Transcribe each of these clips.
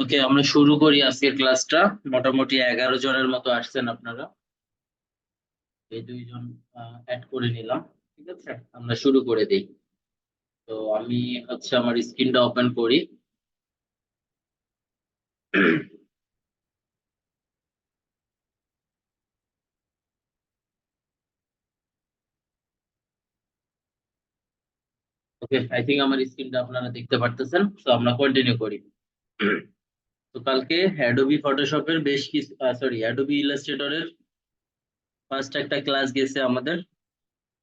ওকে, আমরা শুরু করি আজকের ক্লাসটা। মোটামুটি 11 জনের মতো আসছেন আপনারা। এই 2 জন অ্যাড করে নিলাম। ঠিক আছে, আমরা শুরু করে দিই। তো আমি আমার স্ক্রিনটা ওপেন করি। ওকে, আই থিঙ্ক আমার স্ক্রিনটা আপনারা দেখতে পারতেছেন। তো আমরা কন্টিনিউ করি। তো কালকে অ্যাডোবি ফটোশপের বেশ কিছু, সরি, অ্যাডোবি ইলাস্ট্রেটরের ফার্স্ট একটা ক্লাস গেছে আমাদের।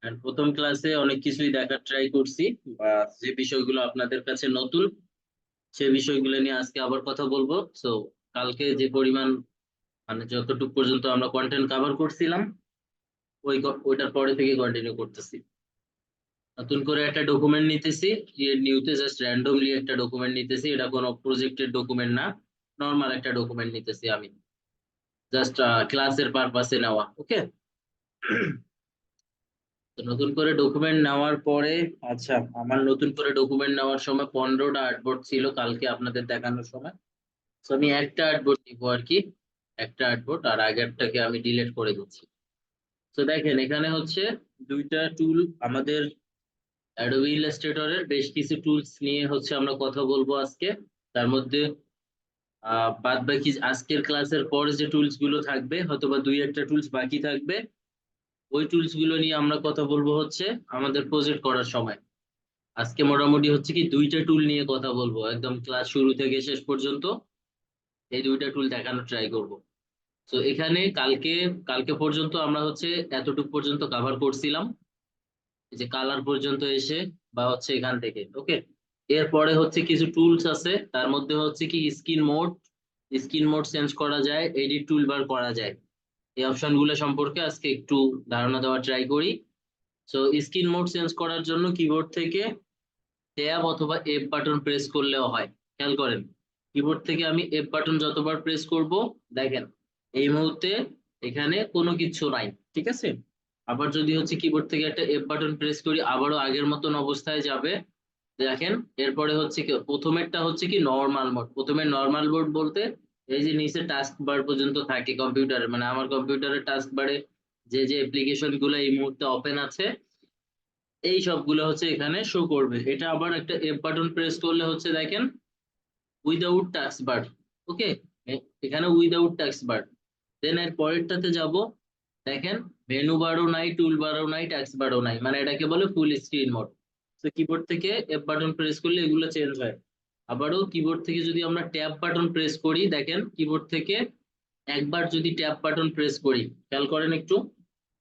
And প্রথম ক্লাসে অনেক কিছুই দেখার ট্রাই করছি, বা যে বিষয়গুলো আপনাদের কাছে নতুন সে বিষয়গুলো নিয়ে আজকে আবার কথা বলবো। সো কালকে যে পরিমাণ, মানে যতটুকু পর্যন্ত আমরা কন্টেন্ট কভার করছিলাম, ওইটার পরে থেকে কন্টিনিউ করতেছি। নতুন করে একটা ডকুমেন্ট নিতেছি, ক্রিয়েট নিউতে জাস্ট র্যান্ডমলি একটা ডকুমেন্ট নিতেছি। এটা কোনো প্রজেক্টের ডকুমেন্ট না, নর্মাল একটা ডকুমেন্ট নিতেছি আমি, জাস্ট ক্লাসের পারপাসে নেওয়া। ওকে, তো নতুন করে ডকুমেন্ট নেওয়ার পরে, আমার নতুন করে ডকুমেন্ট নেওয়ার সময় 15টা আর্টবোর্ড ছিল কালকে আপনাদের দেখানোর সময়। তো আমি একটা আর্টবোর্ড নিব আর কি, একটা আর্টবোর্ড, আর আগেরটাকে আমি ডিলিট করে দিচ্ছি। তো দেখেন এখানে দুইটা টুল আমাদের অ্যাডোবি ইলাস্ট্রেটরের বেশ কিছু টুলস নিয়ে আমরা কথা বলবো আজকে। তার মধ্যে বাদ বাকি আজকের ক্লাসের পর যে টুলস গুলো থাকবে, হয়তোবা 2-1টা টুলস বাকি থাকবে, ওই টুলস গুলো নিয়ে আমরা কথা বলবো আমাদের প্রজেক্ট করার সময়। আজকে মোটামুটি কি 2টা টুল নিয়ে কথা বলবো, একদম ক্লাস শুরু থেকে শেষ পর্যন্ত এই 2টা টুল দেখানোর ট্রাই করব। তো এখানে কালকে কালকে পর্যন্ত আমরা এতটুকু পর্যন্ত কভার করছিলাম, এই যে কালার পর্যন্ত এসে, বা এখান থেকে। ওকে, এরপরে কিছু টুলস আছে, তার মধ্যে কি স্ক্রিন মোড চেঞ্জ করা যায়, এডিট টুলবার করা যায়। এই অপশন গুলো সম্পর্কে আজকে একটু ধারণা দেওয়ার ট্রাই করি। সো স্ক্রিন মোড চেঞ্জ করার জন্য কিবোর্ড থেকে ট্যাব অথবা এফ বাটন প্রেস করলেও হয়। খেয়াল করেন, কিবোর্ড থেকে আমি এফ বাটন যতবার প্রেস করব, দেখেন এই মুহূর্তে এখানে কোনো কিছু নাই। ঠিক আছে, আবার যদি কিবোর্ড থেকে একটা এফ বাটন প্রেস করি, আবারও আগের মতন অবস্থায় যাবে। দেখেন, এরপরে কি প্রথমেরটা কি নরমাল মোড। প্রথমে নরমাল মোড বলতে এই যে নিচে টাস্ক বার পর্যন্ত থাকে কম্পিউটারে, মানে আমার কম্পিউটারের টাস্ক বারে যে যে অ্যাপ্লিকেশন গুলো এই মুহূর্তে ওপেন আছে, এই সবগুলো এখানে শো করবে। এটা আবার একটা এফ বাটন প্রেস করলে দেখেন উইদাউট টাস্ক বার। ওকে, এখানে উইদাউট টাস্ক বার। দেন এর পরেরটাতে যাব, দেখেন মেনু বারও নাই, টুল বারও নাই, টাস্ক বারও নাই, মানে এটাকে বলে ফুল স্ক্রিন মোড। তো কিবোর্ড থেকে এফ বাটন প্রেস করলে এগুলো চেঞ্জ হয়। আবারও কিবোর্ড থেকে যদি আমরা ট্যাব বাটন প্রেস করি, দেখেন কিবোর্ড থেকে একবার যদি ট্যাব বাটন প্রেস করি, খেয়াল করেন একটু,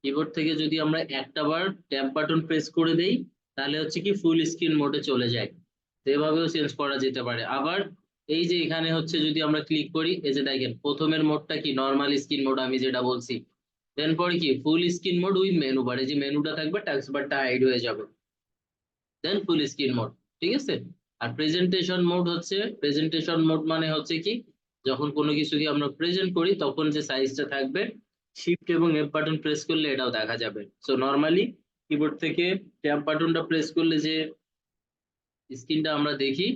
কিবোর্ড থেকে যদি আমরা একটা বার ট্যাব বাটন প্রেস করে দেই, তাহলে কি ফুল স্ক্রিন মোডে চলে যায়। তো এভাবেও চেঞ্জ করা যেতে পারে। আবার এই যে এখানে যদি আমরা ক্লিক করি, এই যে দেখেন প্রথমের মোডটা কি নরমাল স্ক্রিন মোড আমি যেটা বলছি, দেন পরে কি full screen mode with menu bar, এই যে মেনুটা থাকবে, টাস্ক বারটা হাইড হয়ে যাবে, দেন ফুল স্ক্রিন মোড। ঠিক আছে, আর প্রেজেন্টেশন মোড মানে কি, যখন কোনো কিছুকে আমরা প্রেজেন্ট করি তখন যে সাইজটা থাকবে, শিফট এবং এফ বাটন প্রেস করলে এটাও দেখা যাবে। সো নরমালি কিবোর্ড থেকে ট্যাব বাটনটা প্রেস করলে যে স্ক্রিনটা আমরা দেখি,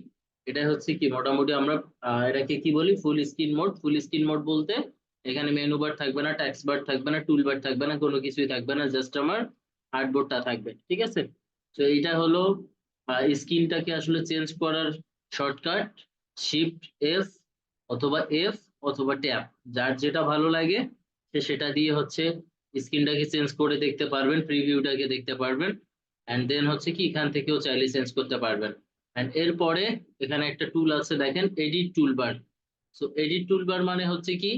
এটা কি মোটামুটি আমরা এটাকে কি বলি, full screen mode. Full screen mode বলতে এখানে মেনু বার থাকবে না, ট্যাক্স বার থাকবে না, টুল বার থাকবে না, কোনো কিছুই থাকবে না, জাস্ট আমার হার্ডবোর্ডটা থাকবে। ঠিক আছে, তো এইটা হলো স্ক্রিনটাকে চেঞ্জ করার শর্টকাট। শিফট এফ অথবা এফ অথবা ট্যাব, যার যেটা ভালো লাগে সে সেটা দিয়ে স্ক্রিনটাকে চেঞ্জ করে দেখতে পারবেন, প্রিভিউটাকে দেখতে পারবেন। এন্ড দেন কি এখান থেকেও চাইলে চেঞ্জ করতে পারবেন। এন্ড এরপরে এখানে একটা টুল আছে, দেখেন edit toolbar. So edit toolbar মানে কি,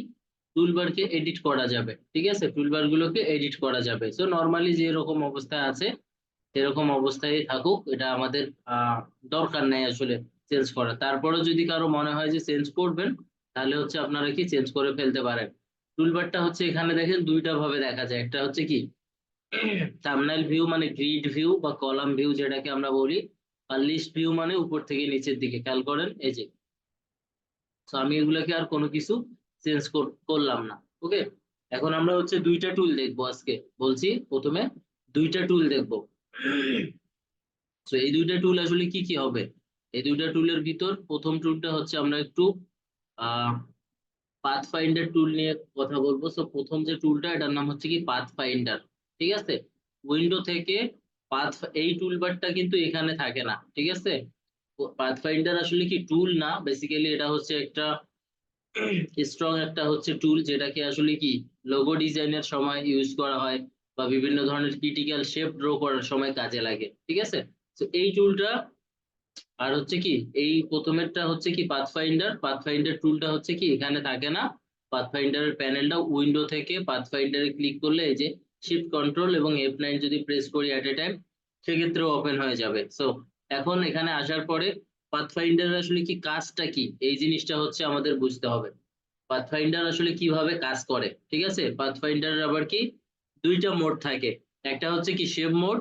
টুলবারকে এডিট করা যাবে। ঠিক আছে, টুলবার গুলোকে এডিট করা যাবে। সো নর্মালি যে রকম অবস্থায় আছে এরকম অবস্থায় থাকুক, এটা আমাদের দরকার নেই আসলে চেঞ্জ করা। তারপরে যদি কারো মনে হয় যে চেঞ্জ করবেন, তাহলে আপনারা কি চেঞ্জ করে ফেলতে পারেন। টুলবারটা এখানে দেখেন দুইটা ভাবে দেখা যায়, একটা কি থাম্বনেল ভিউ, মানে গ্রিড ভিউ বা কলাম ভিউ যেটাকে আমরা বলি, আর লিস্ট ভিউ মানে উপর থেকে নিচের দিকে। খেয়াল করেন এই যে, তো আমি এগুলোকে আর কোনো কিছু চেঞ্জ করলাম না। ওকে, এখন আমরা দুইটা টুল দেখবো আজকে। বলছি প্রথমে দুইটা টুল দেখবো। তো এই দুইটা টুল আসলে কি কি হবে, এই দুইটা টুলের ভিতর প্রথম টুলটা আমরা একটু আহ পাথ ফাইন্ডার টুল নিয়ে কথা বলবো। সো প্রথম যে টুলটা, এটার নাম হচ্ছে কি পাথ ফাইন্ডার। ঠিক আছে, উইন্ডো থেকে পাথ, এই টুলবারটা কিন্তু এখানে থাকে না। ঠিক আছে, পাথ ফাইন্ডার আসলে কি টুল না, বেসিক্যালি এটা হচ্ছে একটা স্ট্রং একটা হচ্ছে টুল, যেটাকে আসলে কি লোগো ডিজাইনের সময় ইউজ করা হয় বা বিভিন্ন ধরনের ক্রিটিক্যাল শেপ ড্র করার সময় কাজে লাগে। ঠিক আছে, তো এই টুলটা, আর হচ্ছে কি এই প্রথমেরটা হচ্ছে কি পাথফাইন্ডার, পাথফাইন্ডার টুলটা হচ্ছে কি এখানে থাকে না। পাথফাইন্ডারের প্যানেলটা উইন্ডো থেকে পাথফাইন্ডারে ক্লিক করলে এই যে শিফট কন্ট্রোল এবং F9 যদি প্রেস করি এট এ টাইম, সেক্ষেত্রে ওপেন হয়ে যাবে। সো এখন এখানে আসার পরে পাথফাইন্ডার আসলে কি কাজটা কি, এই জিনিসটা হচ্ছে আমাদের বুঝতে হবে। পাথফাইন্ডার আসলে কিভাবে কাজ করে। ঠিক আছে, পাথফাইন্ডারের আবার কি দুইটা মোড থাকে, একটা হচ্ছে কি শেপ মোড,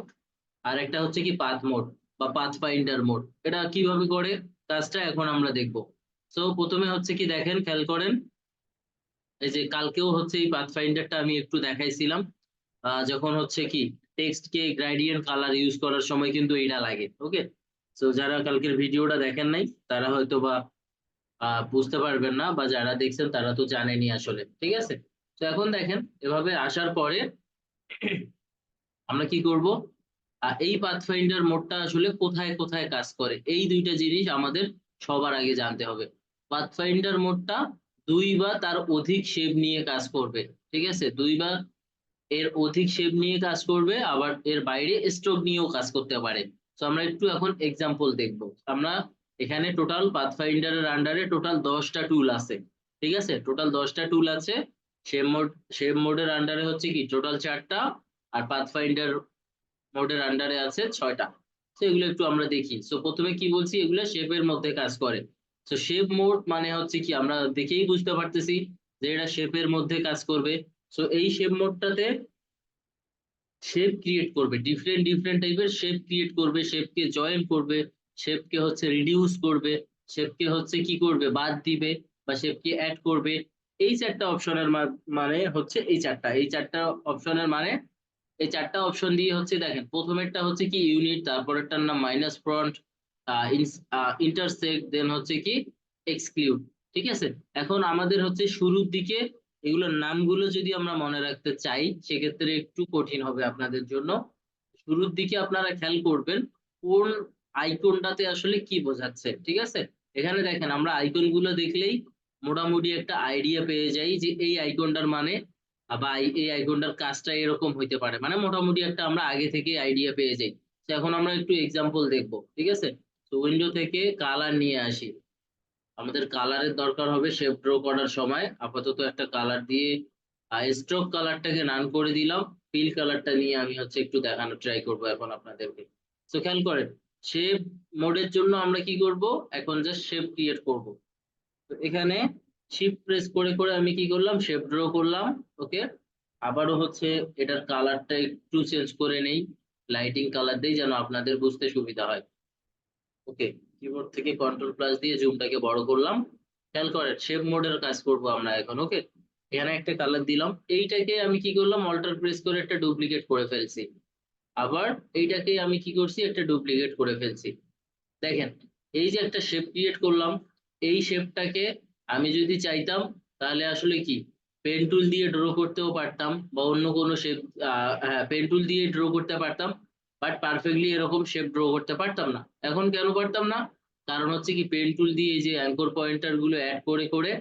আর একটা হচ্ছে কি পাথ মোড বা পাথ ফাইন্ডার মোড। এটা কিভাবে করে কাজটা এখন আমরা দেখব। সো প্রথমে হচ্ছে কি দেখেন, খেয়াল করেন, এই যে কালকেও হচ্ছে এই পাথ ফাইন্ডারটা আমি একটু দেখাইছিলাম। যখন হচ্ছে কি টেক্সট কে গ্রেডিয়েন্ট কালার ইউজ করার সময় কিন্তু এটা লাগে। ওকে, সো যারা কালকের ভিডিওটা দেখেন নাই তারা হয়তো বা বুঝতে পারবেন না, বা যারা দেখছেন তারা তো জানেনই আসলে। ঠিক আছে, তো এখন দেখেন এভাবে আসার পরে আমরা কি করব, এই পাথফাইন্ডার মোডটা আসলে কোথায় কোথায় কাজ করে, এই দুইটা জিনিস আমাদের সবার আগে জানতে হবে। পাথফাইন্ডার মোডটা দুই বা তার অধিক শেপ নিয়ে কাজ করবে। ঠিক আছে, দুই বা এর অধিক শেপ নিয়ে কাজ করবে, আবার এর বাইরে স্ট্রোক নিয়েও কাজ করতে পারে। তো আমরা একটু এখন এক্সাম্পল দেখব। আমরা এখানে টোটাল পাথফাইন্ডারের আন্ডারে টোটাল 10টা টুল আছে। ঠিক আছে, টোটাল 10টা টুল আছে। শেপ মোড, শেপ মোডের আন্ডারে হচ্ছে কি টোটাল 4টা, আর পাথফাইন্ডার মোডের আন্ডারে আছে 6টা। তো এগুলো একটু আমরা দেখি। সো প্রথমে কি বলছি, এগুলো শেপের মধ্যে কাজ করে। তো শেপ মোড মানে হচ্ছে কি আমরা দেখেই বুঝতে পারতেছি যে এটা শেপের মধ্যে কাজ করবে। সো এই শেপ মোডটাতে শেপ ক্রিয়েট করবে, ডিফারেন্ট ডিফারেন্ট টাইপের শেপ ক্রিয়েট করবে, শেপকে জয়েন করবে, শেপকে হচ্ছে রিডিউস করবে, শেপকে হচ্ছে কি করবে বাদ দিবে, বা শেপকে অ্যাড করবে। এই 4টা অপশনের মানে হচ্ছে এই চারটা অপশনের মানে এই 4টা অপশন দিয়ে হচ্ছে দেখেন, প্রথমেরটা হচ্ছে কি ইউনিট, তারপরেরটার নাম মাইনাস ফ্রন্ট, ইন্টারসেক্ট, দেন হচ্ছে কি এক্সক্লুড। ঠিক আছে, এখন আমাদের হচ্ছে শুরুর দিকে এগুলোর নামগুলো যদি আমরা মনে রাখতে চাই, সেক্ষেত্রে একটু কঠিন হবে আপনাদের জন্য। শুরুর দিকে আপনারা খেয়াল করবেন কোন আইকনটাতে আসলে কি বোঝাচ্ছে। ঠিক আছে, এখানে দেখেন আমরা আইকন গুলো দেখলেই মোটামুটি একটা আইডিয়া পেয়ে যাই যে এই আইকনটার মানে, বা এই আইকনটার কাজটা এরকম হইতে পারে, মানে মোটামুটি একটা আমরা আগে থেকে আইডিয়া পেয়ে যাই। তো এখন আমরা একটু এক্সাম্পল দেখবো। ঠিক আছে, তো উইন্ডো থেকে কালার নিয়ে আসি। আমাদের কালারের দরকার হবে শেপ ড্র করার সময়। আপাতত একটা কালার দিয়ে স্ট্রোক কালারটাকে নান করে দিলাম। ফিল কালারটা নিয়ে আমি হচ্ছে একটু দেখানোর ট্রাই করব এখন আপনাদেরকে। তো খেয়াল করেন, শেপ মোডের জন্য আমরা কি করব, এখন জাস্ট শেপ ক্রিয়েট করব। তো এখানে শিফট প্রেস করে করে আমি কি করলাম, শেপ ড্র করলাম। ওকে, আবারও হচ্ছে এটার কালারটা একটু চেঞ্জ করে নেই, লাইটিং কালার দেই যেন আপনাদের বুঝতে সুবিধা হয়। ওকে, কিবোর্ড থেকে কন্ট্রোল প্লাস দিয়ে জুমটাকে বড় করলাম। খেয়াল করেন শেপ মোডের কাজ করব আমরা এখন। ওকে, এখানে একটা কালার দিলাম, এইটাকে আমি কি করলাম অল্টার প্রেস করে একটা ডুপ্লিকেট করে ফেলছি। আবার এইটাকে আমি কি করছি একটা ডুপ্লিকেট করে ফেলছি। দেখেন, এই যে একটা শেপ ক্রিয়েট করলাম, এই শেপটাকে আমি যদি চাইতাম তাহলে আসলে কি পেন টুল দিয়ে ড্র করতেও পারতাম, বা অন্য কোনো শেপ, হ্যাঁ পেন টুল দিয়ে ড্র করতে পারতাম, বাট পারফেক্টলি এরকম শেপ ড্র করতে পারতাম না। এখন কেন পারতাম না, কারণ হচ্ছে কি পেন টুল দিয়ে এই যে অ্যাঙ্কর পয়েন্টার গুলো অ্যাড করে করে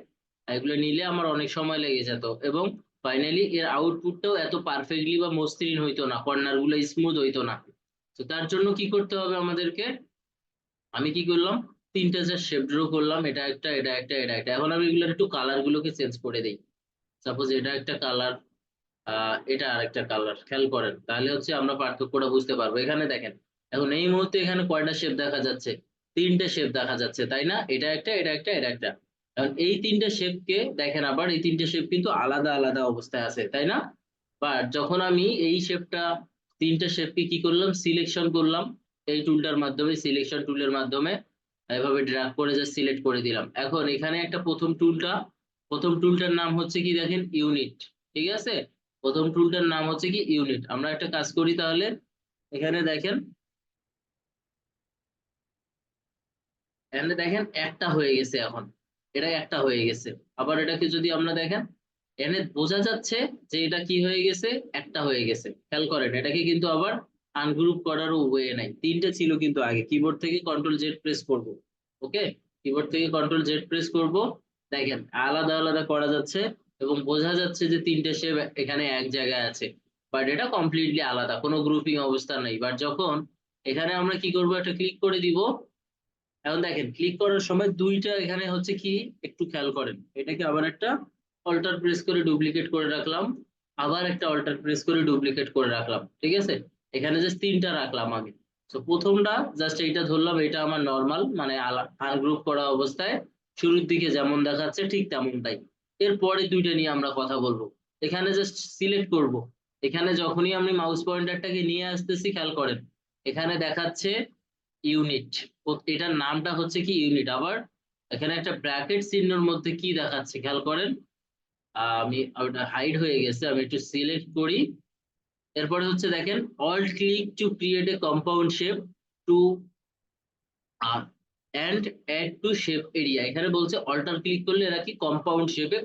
এগুলো নিলে আমার অনেক সময় লেগে যেত, এবং ফাইনালি এর আউটপুটটাও এত পারফেক্টলি বা মসৃণ হইতো না, কর্নার গুলো স্মুথ হইতো না। তো তার জন্য কি করতে হবে আমাদেরকে, আমি কি করলাম 3টা জাস্ট শেপ ড্র করলাম, এটা একটা, এটা একটা, এটা একটা। এখন আমি এগুলোর একটু কালার গুলোকে চেঞ্জ করে দিই। সাপোজ এটা একটা কালার, এটা আরেকটা কালার। খেয়াল করেন তাহলে হচ্ছে আমরা পার্থক্যটা বুঝতে পারবো। এখানে দেখেন, এখন এই মুহূর্তে এখানে কয়টা শেপ দেখা যাচ্ছে, 3টে শেপ দেখা যাচ্ছে, তাই না? এটা একটা, এটা একটা, এটা একটা। এখন এই 3টে শেপকে দেখেন, আবার এই 3টে শেপ কিন্তু আলাদা আলাদা অবস্থায় আছে, তাই না? বাট যখন আমি এই শেপটা, 3টে শেপকে কি করলাম সিলেকশন করলাম, এই টুলটার মাধ্যমে, সিলেকশন টুলের মাধ্যমে এভাবে ড্র্যাগ করে জাস্ট সিলেক্ট করে দিলাম। এখন এখানে একটা প্রথম টুলটার নাম হচ্ছে কি দেখেন ইউনিট। ঠিক আছে, প্রথম টুলটার নাম হচ্ছে কি ইউনিট। আমরা একটা কাজ করি তাহলে, এখানে দেখেন, এখানে দেখেন একটা হয়ে গেছে এখন। এটা একটা হয়ে গেছে। আবার এটাকে যদি আমরা দেখেন, এনে বোঝা যাচ্ছে যে এটা কি হয়ে গেছে, একটা হয়ে গেছে। খেয়াল করেন এটাকে কিন্তু আবার আনগ্রুপ করারও ওয়ে নাই, তিনটে ছিল কিন্তু আগে। কিবোর্ড থেকে কন্ট্রোল জেড প্রেস করব, ওকে, কিবোর্ড থেকে কন্ট্রোল জেড প্রেস করব, দেখেন আলাদা আলাদা করা যাচ্ছে এবং বোঝা যাচ্ছে যে তিনটে শেপ এখানে এক জায়গায় আছে, বাট এটা কমপ্লিটলি আলাদা, কোনো গ্রুপিং অবস্থা নেই। বাট যখন এখানে আমরা কি করব, একটা ক্লিক করে দিব, এখন দেখেন ক্লিক করার সময় দুইটা এখানে হচ্ছে কি, একটু খেয়াল করেন, এটাকে আবার একটা অল্টার প্রেস করে ডুপ্লিকেট করে রাখলাম, আবার একটা অল্টার প্রেস করে ডুপ্লিকেট করে রাখলাম, ঠিক আছে। এখানে জাস্ট তিনটা রাখলাম আমি। তো প্রথমটা জাস্ট এইটা ধরলাম, এটা আমার নর্মাল মানে আনগ্রুপ করা অবস্থায় শুরুর দিকে যেমন দেখাচ্ছে ঠিক তেমনটাই। এরপরে দুইটা নিয়ে আমরা কথা বলবো। এখানে জাস্ট সিলেক্ট করব, এখানে যখনই আমি মাউস পয়েন্টারটাকে নিয়ে আসতেছি খেয়াল করেন এখানে দেখাচ্ছে ইউনিট, এটার নামটা হচ্ছে কি ইউনিট। আবার এখানে একটা ব্র্যাকেট চিহ্নের মধ্যে কি দেখাচ্ছে খেয়াল করেন, আমি ওটা হাইড হয়ে গেছে, আমি একটু সিলেক্ট করি। এরপরে হচ্ছে দেখেন alt click to create a compound shape to and add to shape area, এখানে বলছে অল্টার ক্লিক করলে এরা কি কম্পাউন্ড শেপে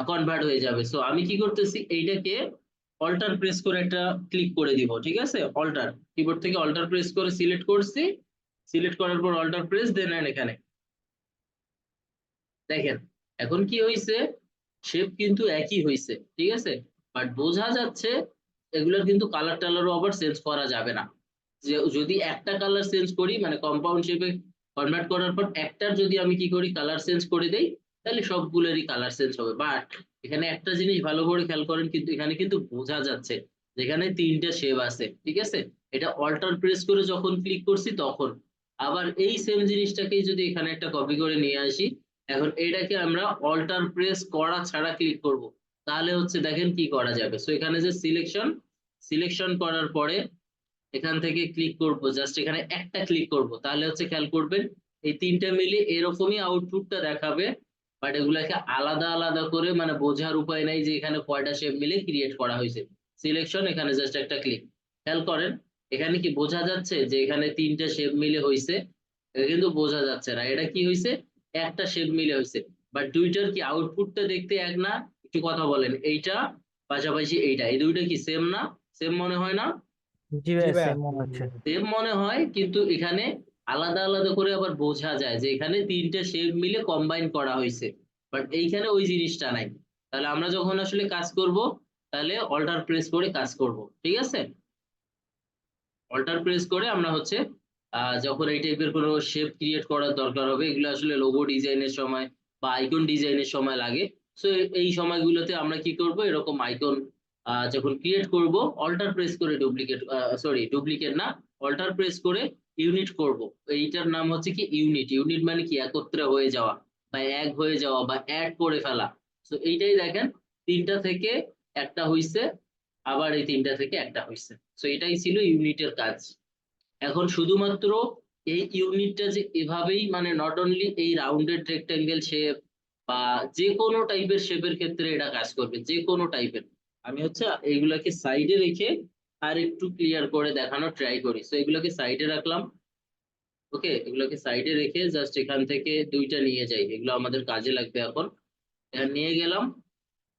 কনভার্ট হয়ে যাবে। সো আমি কি করতেছি, এইটাকে অল্টার প্রেস করে একটা ক্লিক করে দিব, ঠিক আছে। অল্টার, কিবোর্ড থেকে অল্টার প্রেস করে সিলেক্ট করছি, সিলেক্ট করার পর অল্টার প্রেস দেন এখানে দেখেন এখন কি হয়েছে, শেপ কিন্তু একই হয়েছে, ঠিক আছে। বাট বোঝা যাচ্ছে এগুলোর কিন্তু কালার টালারও আবার চেঞ্জ করা যাবে না। যে যদি একটা কালার চেঞ্জ করি মানে কম্পাউন্ড শেপে কনভার্ট করার পর একটার যদি আমি কি করি কালার চেঞ্জ করে দেই, তাহলে সবগুলোরই কালার চেঞ্জ হবে। বাট এখানে একটা জিনিস ভালো করে খেয়াল করেন, কিন্তু এখানে কিন্তু বোঝা যাচ্ছে যেখানে তিনটা শেপ আছে, ঠিক আছে। এটা অল্টার প্রেস করে যখন ক্লিক করছি তখন। আবার এই সেম জিনিসটাকেই যদি এখানে একটা কপি করে নিয়ে আসি, এখন এটাকে আমরা অল্টার প্রেস করা ছাড়া ক্লিক করব, তাহলে হচ্ছে দেখেন কি করা যাবে। সো এখানে যে সিলেকশন, সিলেকশন করার পরে এখান থেকে ক্লিক করব, জাস্ট এখানে একটা ক্লিক করব, তাহলে হচ্ছে খেয়াল করবেন এই তিনটা মিলে এরকমই আউটপুটটা দেখাবে। বাট এগুলাকে আলাদা আলাদা করে মানে বোঝার উপায় নাই যে এখানে কয়টা শেপ মিলে ক্রিয়েট করা হয়েছে। সিলেকশন, এখানে জাস্ট একটা ক্লিক, খেয়াল করেন এখানে কি বোঝা যাচ্ছে যে এখানে তিনটা শেপ মিলে হয়েছে, এটা কিন্তু বোঝা যাচ্ছে না এটা কি হয়েছে, একটা শেপ মিলে হয়েছে। বাট দুইটার কি আউটপুটটা দেখতে এক না, একটু কথা বলেন, এইটা পাশাপাশি এইটা, এই দুইটা কি সেম না, সেম মনে হয় না? জি জি ভাইয়া, ভাইয়া। সেম মনে হচ্ছে। সেম মনে হয়, কিন্তু এখানে আলাদা আলাদা করে আবার বোঝা যায় যে এখানে তিনটে শেপ মিলে কম্বাইন করা হয়েছে। বাট এইখানে ওই জিনিসটা নাই। তাহলে আমরা যখন আসলে কাজ করব, তাহলে অল্টার প্রেস করে কাজ করব, ঠিক আছে। অল্টার প্রেস করে আমরা হচ্ছে যখন এই টাইপের কোনো শেপ ক্রিয়েট করার দরকার হবে, এগুলো আসলে লোগো ডিজাইনের সময় বা আইকন ডিজাইনের সময় লাগে। সো এই সময়গুলোতে আমরা কি করব, এরকম আইকন যখন ক্রিয়েট করব অল্টার প্রেস করে ডুপ্লিকেট, সরি ডুপ্লিকেট না, অল্টার প্রেস করে ইউনিট করব। এইটার নাম হচ্ছে কি ইউনিট। ইউনিট মানে কি একত্রে হয়ে যাওয়া বা এক হয়ে যাওয়া বা অ্যাড করে ফেলা। সো এইটাই দেখেন তিনটা থেকে একটা হইছে, আবার এই তিনটা থেকে একটা হইছে। সো এটাই ছিল ইউনিটের কাজ। এখন শুধুমাত্র এই ইউনিটটা যে এভাবেই মানে নট অনলি এই রাউন্ডেড রেক্টেঙ্গেল শেপ বা যে কোনো টাইপের শেপের ক্ষেত্রে এটা কাজ করবে, যে কোনো টাইপের। আমি হচ্ছে এইগুলাকে সাইডে রেখে আর একটু ক্লিয়ার করে দেখানোর ট্রাই করি। সো এগুলোকে সাইডে রাখলাম, ওকে, এগুলোকে সাইডে রেখে জাস্ট এখান থেকে দুইটা নিয়ে যাই, এগুলো আমাদের কাজে লাগবে এখন। এটা নিয়ে গেলাম,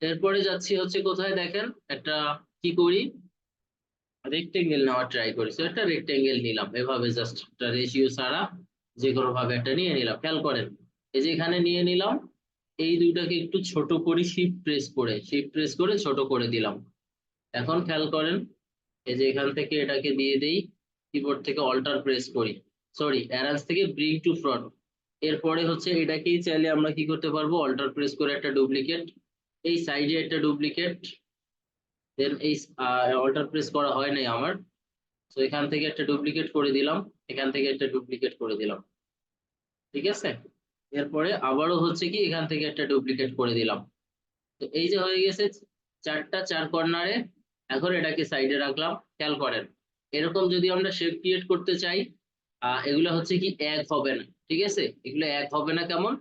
এরপরে যাচ্ছি হচ্ছে কোথায় দেখেন, একটা কি করি, রেক্টেঙ্গেল নেওয়ার ট্রাই করি। So একটা রেক্টেঙ্গেল নিলাম এভাবে, জাস্ট একটা রেশিও ছাড়া যে কোনো ভাবে একটা নিয়ে নিলাম। খেয়াল করেন এই যে এখানে নিয়ে নিলাম, এই দুইটাকে একটু ছোট করি, শিফট প্রেস করে ছোট করে দিলাম। এখন খেয়াল করেন এই যে এখান থেকে এটাকে দিয়ে দেই, কিবোর্ড থেকে অল্টার প্রেস করি, সরি অ্যারেঞ্জ থেকে ব্রিং টু ফ্রন্ট। এরপরে হচ্ছে এটাকেই চাইলে আমরা কি করতে পারবো, অল্টার প্রেস করে একটা ডুপ্লিকেট, এই সাইডে একটা ডুপ্লিকেট, দেন এই অল্টার প্রেস করা হয় নাই আমার। তো এখান থেকে একটা ডুপ্লিকেট করে দিলাম, এখান থেকে একটা ডুপ্লিকেট করে দিলাম, ঠিক আছে। এরপরে আবারও হচ্ছে কি এখান থেকে একটা ডুপ্লিকেট করে দিলাম। তো এই যে হয়ে গেছে চারটা, চার কর্নারে। এখন এটাকে সাইডে রাখলাম। খেয়াল করেন এরকম যদি আমরা শেপ ক্রিয়েট করতে চাই, এগুলো হচ্ছে কি এক হবে না, ঠিক আছে। এগুলো এক হবে না কেমন,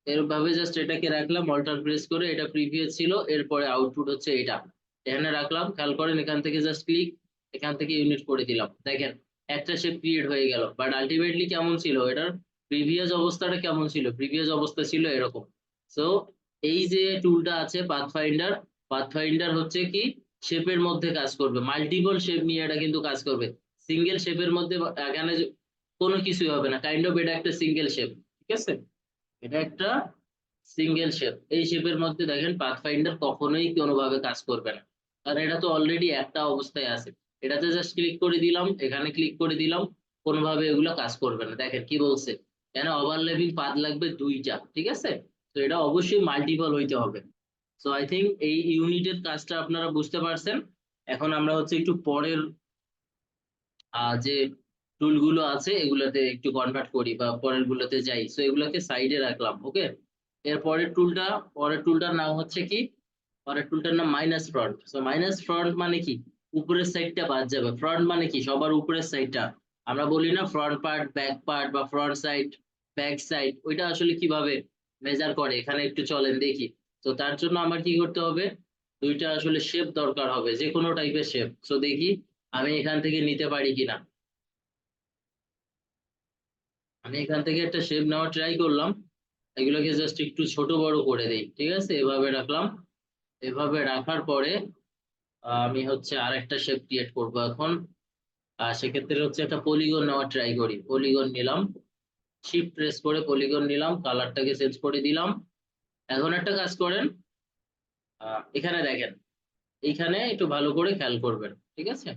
এরকম ভাবে জাস্ট এটাকে রাখলাম অল্টার প্রেস করে, এটা প্রিভিয়াস ছিল, এরপরে আউটপুট হচ্ছে এটা, এখানে রাখলাম। খেয়াল করেন এখান থেকে জাস্ট ক্লিক, এখান থেকে ইউনিট করে দিলাম, দেখেন একটা শেপ ক্রিয়েট হয়ে গেল। বাট আলটিমেটলি কেমন ছিল এটার, প্রিভিয়াস অবস্থাটা কেমন ছিল? প্রিভিয়াস অবস্থা ছিল এরকম। সো এই যে টুলটা আছে পাথফাইন্ডার, পাথফাইন্ডার হচ্ছে কি শেপের মধ্যে কাজ করবে, মাল্টিপল শেপ নিয়ে এটা কিন্তু কাজ করবে। সিঙ্গেল শেপের মধ্যে এখানে কোনো কিছুই হবে না, কাইন্ড অফ এটা একটা সিঙ্গেল শেপ, ঠিক আছে? এটা একটা সিঙ্গেল শেপ। এই শেপের মধ্যে দেখেন পাথফাইন্ডার কখনোই কোনোভাবে কাজ করবে না, কারণ এটা তো অলরেডি একটা অবস্থায় আছে। এটাতে জাস্ট ক্লিক করে দিলাম, এখানে ক্লিক করে দিলাম, কোনোভাবে এগুলো কাজ করবে না। দেখেন কি বলছে, কেন ওভারল্যাপিং পাথ লাগবে দুইটা, ঠিক আছে? তো এটা অবশ্যই মাল্টিপল হইতে হবে। সো আই থিঙ্ক এই ইউনিটের কাজটা আপনারা বুঝতে পারছেন। এখন আমরা হচ্ছে একটু পরের যে টুলগুলো আছে এগুলোতে একটু কনভার্ট করি বা পরের গুলোতে যাই। সো এগুলোকে সাইডে রাখলাম, ওকে। এর পরের টুলটার নাম হচ্ছে কি, পরের টুলটার নাম minus front. So minus front মানে কি, উপরের সাইডটা বাদ যাবে। ফ্রন্ট মানে কি, সবার উপরের সাইডটা। আমরা বলি না ফ্রন্ট পার্ট, ব্যাক পার্ট বা ফ্রন্ট সাইড, ব্যাক সাইড, ওইটা আসলে কিভাবে মেজার করে এখানে একটু চলেন দেখি। তো তার জন্য আমার কি করতে হবে, দুইটা আসলে শেপ দরকার হবে, যে কোনো টাইপের শেপ। সো দেখি আমি এখান থেকে নিতে পারি কিনা। আমি এখান থেকে একটা শেপ নেওয়ার ট্রাই করলাম, এগুলোকে জাস্ট একটু ছোট বড় করে দেই, ঠিক আছে? এভাবে রাখলাম। এভাবে রাখার পরে আমি হচ্ছে আরেকটা শেপ ক্রিয়েট করব এখন। সেক্ষেত্রে হচ্ছে একটা পলিগন নেওয়ার ট্রাই করি। পলিগন নিলাম, শিফট প্রেস করে পলিগন নিলাম, কালারটাকে চেঞ্জ করে দিলাম। এখন একটা কাজ করেন, এখানে দেখেন, এইখানে একটু ভালো করে খেয়াল করবেন, ঠিক আছে?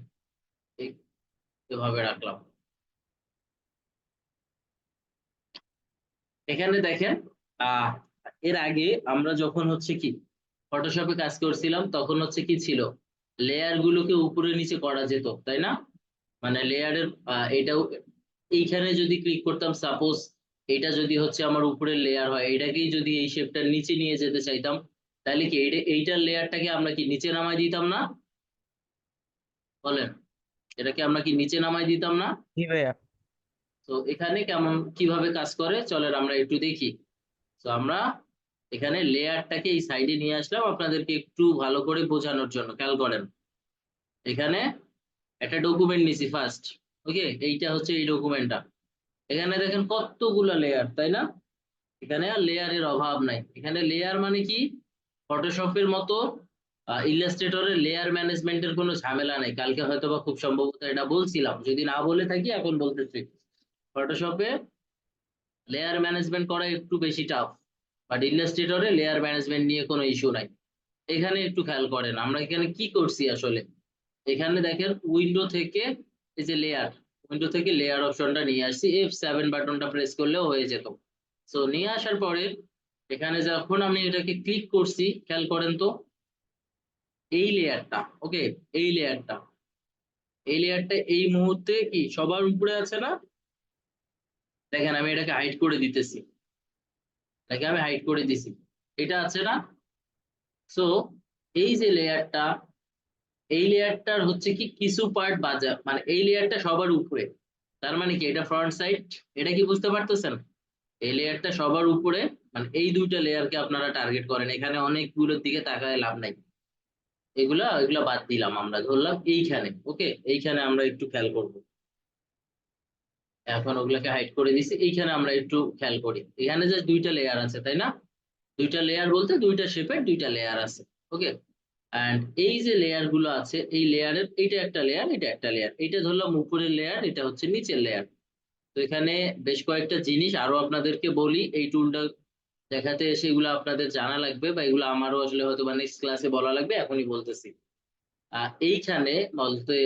এই- এভাবে রাখলাম। এখানে দেখেন, আহ এর আগে আমরা যখন হচ্ছে কি ফটোশপে কাজ করছিলাম তখন হচ্ছে কি ছিল, লেয়ার গুলোকে উপরে নিচে করা যেত, তাই না? মানে লেয়ারের এটাও, এইখানে যদি ক্লিক করতাম সাপোজ, এটা যদি হচ্ছে আমার উপরের লেয়ার হয়, এটাকেই যদি এই শেপটার নিচে নিয়ে যেতে চাইতাম, তাহলে কি এইটার লেয়ারটাকে আমরা কি নিচে নামাই দিতাম না? বলেন, এটাকে আমরা কি নিচে নামাই দিতাম না? জি ভাইয়া। তো এখানে কেমন কিভাবে কাজ করে চলেন আমরা একটু দেখি। তো আমরা এখানে লেয়ারটাকে এই সাইডে নিয়ে আসলাম আপনাদেরকে একটু ভালো করে বোঝানোর জন্য, খেয়াল করেন। এখানে একটা ডকুমেন্ট নিছি ফার্স্ট, ওকে, এইটা হচ্ছে এই ডকুমেন্টটা। এখানে দেখেন কতগুলা লেয়ার, তাই না? এখানে আর লেয়ারের অভাব নাই। এখানে লেয়ার মানে কি, ফটোশপের মতো ইলাস্ট্রেটরের লেয়ার ম্যানেজমেন্টের কোনো ঝামেলা নাই। কালকে হয়তো বা খুব সম্ভবত এটা বলছিলাম, যদি না বলে থাকি এখন বলতেছি। ফটোশপে লেয়ার ম্যানেজমেন্ট করা একটু বেশি টাফ, বাট ইলাস্ট্রেটরে লেয়ার ম্যানেজমেন্ট নিয়ে কোনো ইস্যু নাই। এখানে একটু খেয়াল করেন আমরা এখানে কি করছি আসলে। এখানে দেখেন উইন্ডো থেকে, এই যে লেয়ার, উইন্ডো থেকে লেয়ার অপশনটা নিয়ে আসছি, F7 বাটনটা প্রেস করলেও হয়ে যেত। সো নিয়ে আসার পরে এখানে যখন আমি এটাকে ক্লিক করছি, খেয়াল করেন তো, এই লেয়ারটা, ওকে, এই লেয়ারটা, এই লেয়ারটা এই মুহূর্তে কি সবার উপরে আছে না? দেখেন আমি এটাকে হাইড করে দিতেছি, এটাকে আমি হাইড করে দিছি, এটা আছে না? সো এই যে লেয়ারটা, এই লেয়ারটার হচ্ছে কি কিছু পার্ট বাজা, মানে এই লেয়ারটা সবার উপরে, তার মানে কি এটা ফ্রন্ট সাইড। এটা কি বুঝতে পারতেছেন? এই লেয়ারটা সবার উপরে, মানে এই দুইটা লেয়ারকে আপনারা টার্গেট করেন, এখানে অনেকগুলোর দিকে তাকায় লাভ নাই। এগুলা এগুলা বাদ দিলাম, আমরা ধরলাম এইখানে, ওকে, এইখানে আমরা একটু খেয়াল করব। এখন ওগুলাকে হাইড করে দিছি, এইখানে আমরা একটু খেয়াল করি, এখানে যে দুইটা লেয়ার আছে, তাই না? দুইটা লেয়ার বলতে দুইটা শেপের দুইটা লেয়ার আছে, ওকে। এন্ড এই যে লেয়ার গুলো আছে, এই লেয়ারের এইটা একটা লেয়ার, এটা একটা লেয়ার, এইটা ধরলাম উপরের লেয়ার, এটা হচ্ছে নিচের লেয়ার। তো এখানে বেশ কয়েকটা জিনিস আরো আপনাদেরকে বলি, এই টুলটা দেখাতে এসে এগুলো আপনাদের জানা লাগবে, বা এগুলো আমারও আসলে হয়তো বা নেক্সট ক্লাসে বলা লাগবে, এখনই বলতেছি। এইখানে বলতে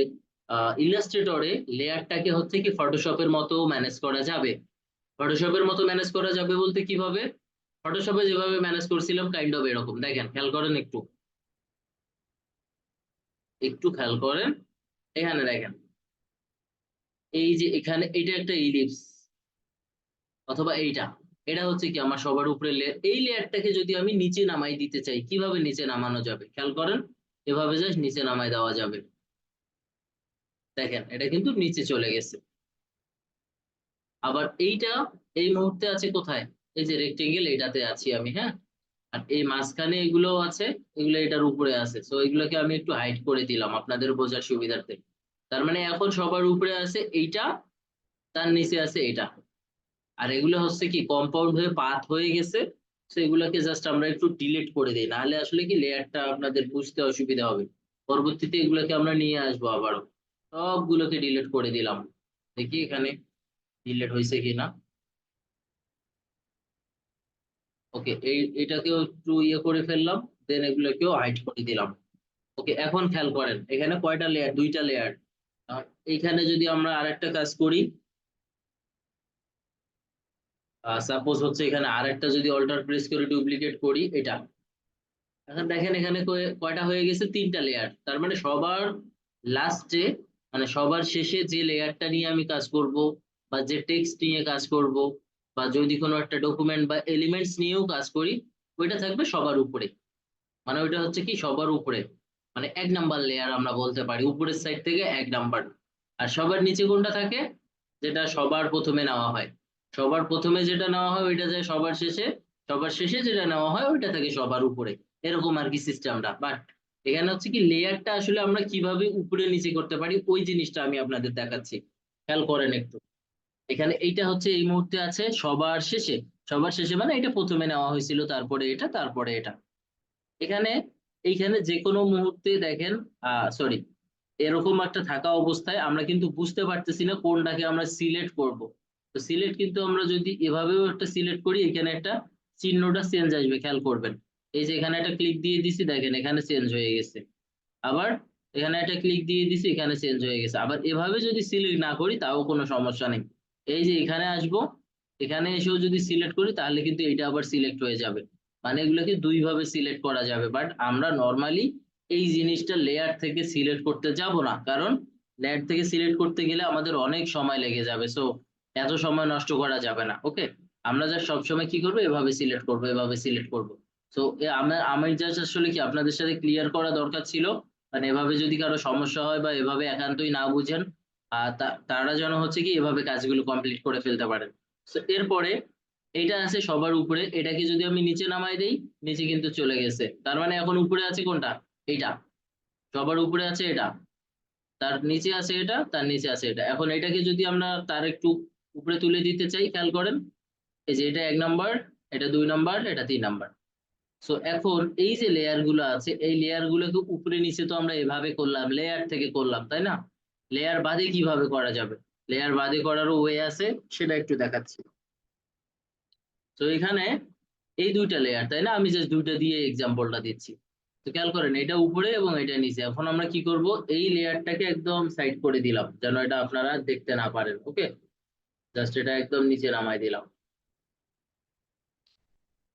ইলাস্ট্রেটরে লেয়ারটাকে হচ্ছে কি ফটোশপের মতো ম্যানেজ করা যাবে। ফটোশপের মতো ম্যানেজ করা যাবে বলতে কিভাবে, ফটোশপে যেভাবে ম্যানেজ করছিলাম কাইন্ড অফ এরকম। দেখেন খেয়াল করেন একটু, একটু খেয়াল করেন। এখানে দেখেন, এই যে এখানে এটা একটা ইলিপস, অথবা এইটা, এটা হচ্ছে কি আমার সবার উপরে লেয়ার। এই লেয়ারটাকে যদি আমি নিচে নামাই দিতে চাই, কিভাবে নিচে নামানো যাবে খেয়াল করেন। এভাবে জাস্ট নিচে নামাই দেওয়া যাবে। দেখেন এটা কিন্তু নিচে চলে গেছে। আবার এইটা এই মুহূর্তে আছে কোথায়, এই যে রেক্টেঙ্গেল, এটাতে আছি আমি, হ্যাঁ। আর এই মাঝখানে এগুলো আছে, এগুলো এটার উপরে আছে। সো এগুলোকে আমি একটু হাইড করে দিলাম আপনাদের বোঝার সুবিধার্থে। তার মানে এখন সবার উপরে আছে এইটা, তার নিচে আছে এটা। আর এগুলো হচ্ছে কি কম্পাউন্ড হয়ে পাত হয়ে গেছে। তো এগুলোকে জাস্ট আমরা একটু ডিলিট করে দিই, নাহলে আসলে কি লেয়ারটা আপনাদের বুঝতে অসুবিধা হবে। পরবর্তীতে এগুলোকে আমরা নিয়ে আসবো আবারও। সবগুলোকে ডিলিট করে দিলাম। দেখি এখানে ডিলিট হয়েছে কিনা। ওকে, এটাকেও একটু ইয়ে করে ফেললাম, দেন এগুলোকেও হাইড করে দিলাম। ওকে, এখন খেয়াল করেন এখানে কয়টা লেয়ার, দুইটা লেয়ার। এইখানে যদি আমরা আরেকটা কাজ করি, সাপোজ হচ্ছে এখানে আরেকটা যদি অল্টার প্রেস করে ডুপ্লিকেট করি এটা, এখন দেখেন এখানে কয়টা হয়ে গেছে, তিনটা লেয়ার। তার মানে সবার লাস্টে, মানে সবার শেষে যে লেয়ারটা নিয়ে আমি কাজ করব, বা যে টেক্সট নিয়ে কাজ করব, বা যদি কোনো একটা ডকুমেন্ট বা এলিমেন্টস নিয়েও কাজ করি, ওইটা থাকবে সবার উপরে। মানে ওইটা হচ্ছে কি সবার উপরে, মানে 1 নাম্বার লেয়ার আমরা বলতে পারি, উপরের সাইড থেকে 1 নাম্বার। আর সবার নিচে কোনটা থাকে, যেটা সবার প্রথমে নেওয়া হয়। সবার প্রথমে যেটা নেওয়া হয় ওইটা যায় সবার শেষে, সবার শেষে যেটা নেওয়া হয় ওইটা থাকে সবার উপরে। এরকম আর কি সিস্টেমটা। বাট এখানে হচ্ছে কি লেয়ারটা আসলে আমরা কিভাবে উপরে নিচে করতে পারি ওই জিনিসটা আমি আপনাদের দেখাচ্ছি। খেয়াল করেন একটু, এখানে এইটা হচ্ছে এই মুহূর্তে আছে সবার শেষে। সবার শেষে মানে এটা প্রথমে নেওয়া হয়েছিল, তারপরে এটা, তারপরে এটা। এখানে এইখানে যে কোনো মুহূর্তে দেখেন, সরি, এরকম একটা থাকা অবস্থায় আমরা কিন্তু বুঝতে পারতেছি না কোনটাকে আমরা সিলেক্ট করব। তো সিলেক্ট কিন্তু আমরা যদি এভাবেও একটা সিলেক্ট করি, এখানে একটা চিহ্নটা চেঞ্জ আসবে, খেয়াল করবেন। এই যে এখানে একটা ক্লিক দিয়ে দিছি, দেখেন এখানে চেঞ্জ হয়ে গেছে। আবার এখানে একটা ক্লিক দিয়ে দিছি, এখানে চেঞ্জ হয়ে গেছে। আবার এভাবে যদি সিলেক্ট না করি তাও কোনো সমস্যা নেই। এই যে এখানে আসবো, এখানে এসেও যদি সিলেক্ট করি তাহলে কিন্তু এটা আবার সিলেক্ট হয়ে যাবে। মানে এগুলোকে দুই ভাবে সিলেক্ট করা যাবে, বাট আমরা নর্মালি এই জিনিসটা লেয়ার থেকে সিলেক্ট করতে যাব না, কারণ লেয়ার থেকে সিলেক্ট করতে গেলে আমাদের অনেক সময় লেগে যাবে। সো এত সময় নষ্ট করা যাবে না। ওকে, আমরা যা সবসময় কি করবো, এভাবে সিলেক্ট করবো, এভাবে সিলেক্ট করবো। তো আমি জাস্ট আসলে কি আপনাদের সাথে ক্লিয়ার করা দরকার ছিল, মানে এভাবে যদি কারো সমস্যা হয় বা এভাবে একান্তই না বুঝেন, তারা যেন হচ্ছে কি এভাবে কাজগুলো কমপ্লিট করে ফেলতে পারেন। তো এরপরে এটা আছে সবার উপরে, এটাকে যদি আমি নিচে নামাই দেই, নিচে কিন্তু চলে গেছে। তার মানে এখন উপরে আছে কোনটা, এইটা। সবার উপরে আছে এটা, তার নিচে আছে এটা, তার নিচে আছে এটা। এখন এটাকে যদি আমরা তার একটু উপরে তুলে দিতে চাই, খেয়াল করেন, এই যে এটা 1 নাম্বার, এটা 2 নাম্বার, এটা 3 নাম্বার। সো এখন এই যে লেয়ার গুলো আছে, এই লেয়ার গুলোকে উপরে নিচে তো আমরা এভাবে করলাম, লেয়ার থেকে করলাম, তাই না? লেয়ার বাদে কিভাবে করা যাবে, লেয়ার বাদে করারও ওয়ে আছে, সেটা একটু দেখাচ্ছি। তো এখানে এই দুইটা লেয়ার, তাই না? আমি জাস্ট দুইটা দিয়ে এক্সাম্পলটা দিচ্ছি। তো খেয়াল করেন, এটা উপরে এবং এটা নিচে। এখন আমরা কি করব, এই লেয়ারটাকে একদম সাইড করে দিলাম যেন এটা আপনারা দেখতে না পারেন। ওকে, জাস্ট এটা একদম নিচে নামাই দিলাম।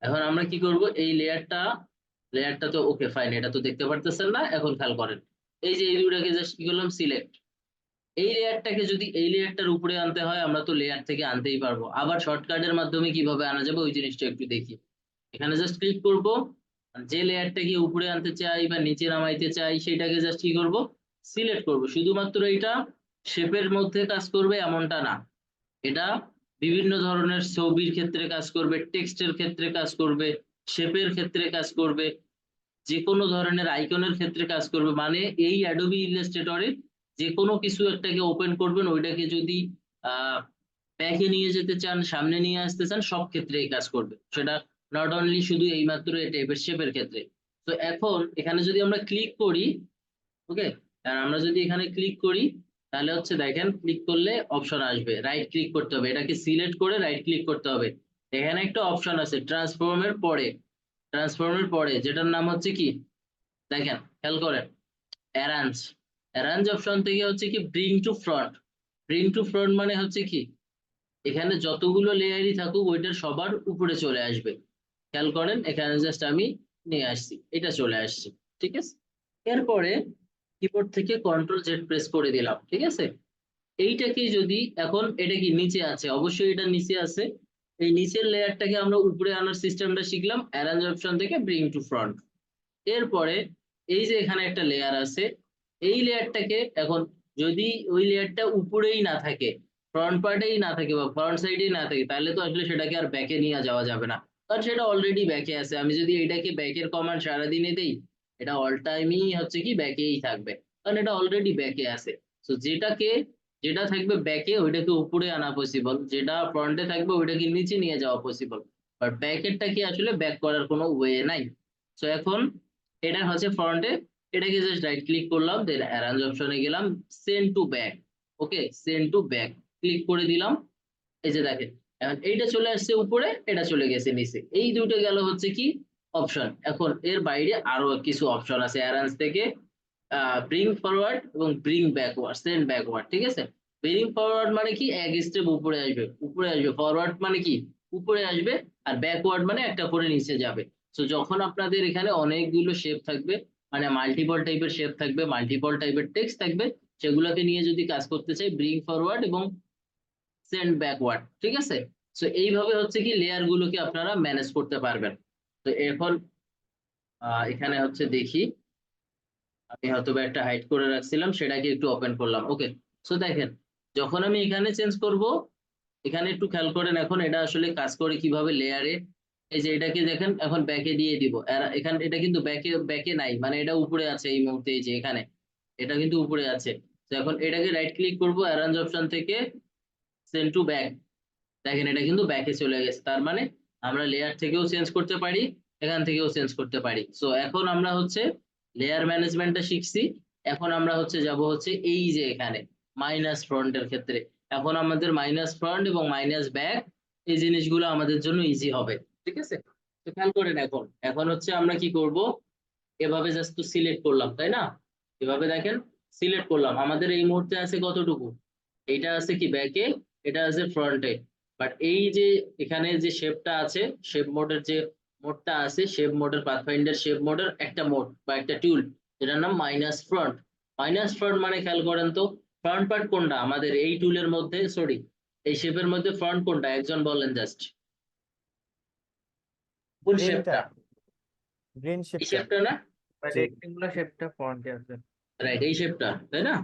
এখন আমরা কি করব, এই লেয়ারটা, লেয়ারটা তো ওকে ফাইন, এটা তো দেখতে পারতেছেন না। এখন খেয়াল করেন, এই যে এই দুটাকে জাস্ট কি করলাম, সিলেক্ট। এই লেয়ারটাকে যদি এই লেয়ারটার উপরে আনতে হয়, আমরা তো লেয়ার থেকে আনতেই পারবো। আবার শর্টকাটের মাধ্যমে কিভাবে আনা যাবে ওই জিনিসটা একটু দেখি। এখানে জাস্ট ক্লিক করব, যে লেয়ারটাকে উপরে আনতে চাই বা নিচে নামাইতে চাই সেটাকে জাস্ট কি করব, সিলেক্ট করব। শুধুমাত্র এটা শেপের মধ্যে কাজ করবে এমনটা না, এটা বিভিন্ন ধরনের ছবির ক্ষেত্রে কাজ করবে, টেক্সটের ক্ষেত্রে কাজ করবে, শেপের ক্ষেত্রে কাজ করবে, যে কোনো ধরনের আইকনের ক্ষেত্রে কাজ করবে। মানে এই অ্যাডোবি ইলাস্ট্রেটরে যে কোনো কিছু একটাকে ওপেন করবেন, ওইটাকে যদি ব্যাকে নিয়ে যেতে চান, সামনে নিয়ে আসতে চান, সব ক্ষেত্রেই কাজ করবে সেটা। নট অনলি শুধু এইমাত্র এই টাইপের শেপের ক্ষেত্রে। তো এখন এখানে যদি আমরা ক্লিক করি, ওকে, আর আমরা যদি এখানে ক্লিক করি, তাহলে হচ্ছে দেখেন ক্লিক করলে অপশন আসবে, রাইট ক্লিক করতে হবে, এটাকে সিলেক্ট করে রাইট ক্লিক করতে হবে। এখানে একটা অপশন আছে ট্রান্সফর্মের পরে, ট্রান্সফর্মের পরে যেটার নাম হচ্ছে কি, দেখেন খেয়াল করেন, অ্যারাঞ্জ। অ্যারাঞ্জ অপশন থেকে হচ্ছে কি bring to front. Bring to front মানে হচ্ছে কি, এখানে যতগুলো লেয়ারই থাকুক ওইটার সবার উপরে চলে আসবে। খেয়াল করেন, এখানে জাস্ট আমি নিয়ে আসছি, এটা চলে আসছে। ঠিক আছে, এরপরে কিবোর্ড থেকে কন্ট্রোল Z প্রেস করে দিলাম। ঠিক আছে, এইটাকে যদি, এখন এটা কি নিচে আছে, অবশ্যই এটা নিচে আছে। এই নিচের লেয়ারটাকে আমরা উপরে আনার সিস্টেমটা শিখলাম অ্যারেঞ্জ অপশন থেকে ব্রিং টু ফ্রন্ট। এরপরে এই যে এখানে একটা লেয়ার আছে, এই লেয়ারটাকে এখন যদি ওই লেয়ারটা উপরেই না থাকে, ফ্রন্ট পার্টেই না থাকে বা ফ্রন্ট সাইডেই না থাকে, তাহলে তো আসলে সেটাকে আর ব্যাকে নিয়ে যাওয়া যাবে না, কারণ সেটা অলরেডি ব্যাকে আছে। আমি যদি এটাকে ব্যাকের কমান্ড সারাদিনে দেই, এটা অল টাইমই হচ্ছে কি ব্যাকেই থাকবে, কারণ এটা অলরেডি ব্যাকে আছে। তো যেটাকে যেটা থাকবে ব্যাকে ওইটাকে উপরে আনা পসিবল, যেটা ফ্রন্টে থাকবে ওইটাকে নিচে নিয়ে যাওয়া পসিবল, বাট ব্যাকেরটা কি আসলে ব্যাক করার কোনো ওয়ে নাই। সো এখন এটা হচ্ছে ফ্রন্টে, এটাকে জাস্ট রাইট ক্লিক করলাম, দেন অ্যারেঞ্জ অপশনে গেলাম, send to back. Okay, send to back click করে দিলাম। এই যে দেখেন এখন এইটা চলে আসছে উপরে, এটা চলে গেছে নিচে, এই দুটো গেল হচ্ছে কি অপশন। এখন এর বাইরে আরো কিছু অপশন আছে অ্যারেঞ্জ থেকে, ব্রিং ফরওয়ার্ড এবং ব্রিং ব্যাকওয়ার্ড, সেন্ড ব্যাকওয়ার্ড। ঠিক আছে, ব্রিং ফরওয়ার্ড মানে কি এক স্টেপ উপরে আসবে, উপরে আসবে, ফরওয়ার্ড মানে কি উপরে আসবে, আর ব্যাকওয়ার্ড মানে একটা করে নিচে যাবে। তো যখন আপনাদের এখানে অনেকগুলো শেপ থাকবে, মানে মাল্টিপল টাইপের শেপ থাকবে, মাল্টিপল টাইপের টেক্সট থাকবে, সেগুলোকে নিয়ে যদি কাজ করতে চাই, ব্রিং ফরওয়ার্ড এবং সেন্ড ব্যাকওয়ার্ড। ঠিক আছে, সো এইভাবে হচ্ছে কি লেয়ার গুলোকে আপনারা ম্যানেজ করতে পারবেন। তো এখন এখানে হচ্ছে দেখি, আমি হয়তো বা একটা হাইড করে রাখছিলাম, সেটাকে একটু ওপেন করলাম। ওকে, সো দেখেন যখন আমি এখানে চেঞ্জ করব, এখানে একটু খেয়াল করেন এখন এটা আসলে কাজ করে কিভাবে লেয়ারে। এই যে এটাকে দেখেন এখন ব্যাকে দিয়ে দিব, আর এখানে এটা কিন্তু ব্যাকে ব্যাকে নাই, মানে এটা উপরে আছে এই মুহূর্তে, এই যে এখানে এটা কিন্তু উপরে আছে। তো এখন এটাকে রাইট ক্লিক করব অ্যারেঞ্জ অপশন থেকে, সেন্ড টু ব্যাক। দেখেন এটা কিন্তু ব্যাকে চলে গেছে, তার মানে আমরা লেয়ার থেকেও চেঞ্জ করতে পারি, এখান থেকেও চেঞ্জ করতে পারি। সো এখন আমরা হচ্ছে লেয়ার ম্যানেজমেন্টটা শিখছি। এখন আমরা হচ্ছে যাব হচ্ছে এই যে এখানে মাইনাস ফ্রন্টের ক্ষেত্রে, এখন আমাদের মাইনাস ফ্রন্ট এবং মাইনাস ব্যাক এই জিনিসগুলো আমাদের জন্য ইজি হবে। ঠিক আছে, তো খেয়াল করেন এখন এখন হচ্ছে আমরা কি করব, এভাবে জাস্ট তো সিলেক্ট করলাম তাই না, এভাবে দেখেন সিলেক্ট করলাম, আমাদের এই মুহূর্তে আছে কতটুকু, এটা আছে কি ব্যাকে, এটা আছে ফ্রন্টে, বাট এই যে এখানে যে শেপটা আছে, শেপ মোডের যে মোডটা আছে, শেপ মোডের পাথফাইন্ডার শেপ মোডের একটা মোড বা একটা টুল, যেটার নাম মাইনাস ফ্রন্ট। মাইনাস ফ্রন্ট মানে খেয়াল করেন তো, ফ্রন্ট পার্ট কোনটা আমাদের এই টুলের মধ্যে, সরি এই শেপের মধ্যে ফ্রন্ট কোনটা একজন বলেন জাস্ট, কোন গ্রিনটা, শেপটা, গ্রিন এই শেপটা। শেপটা না, জি রেক্টেঙ্গুলার শেপটা ফ্রন্টে আছে। রাইট এই শেপটা তাই না।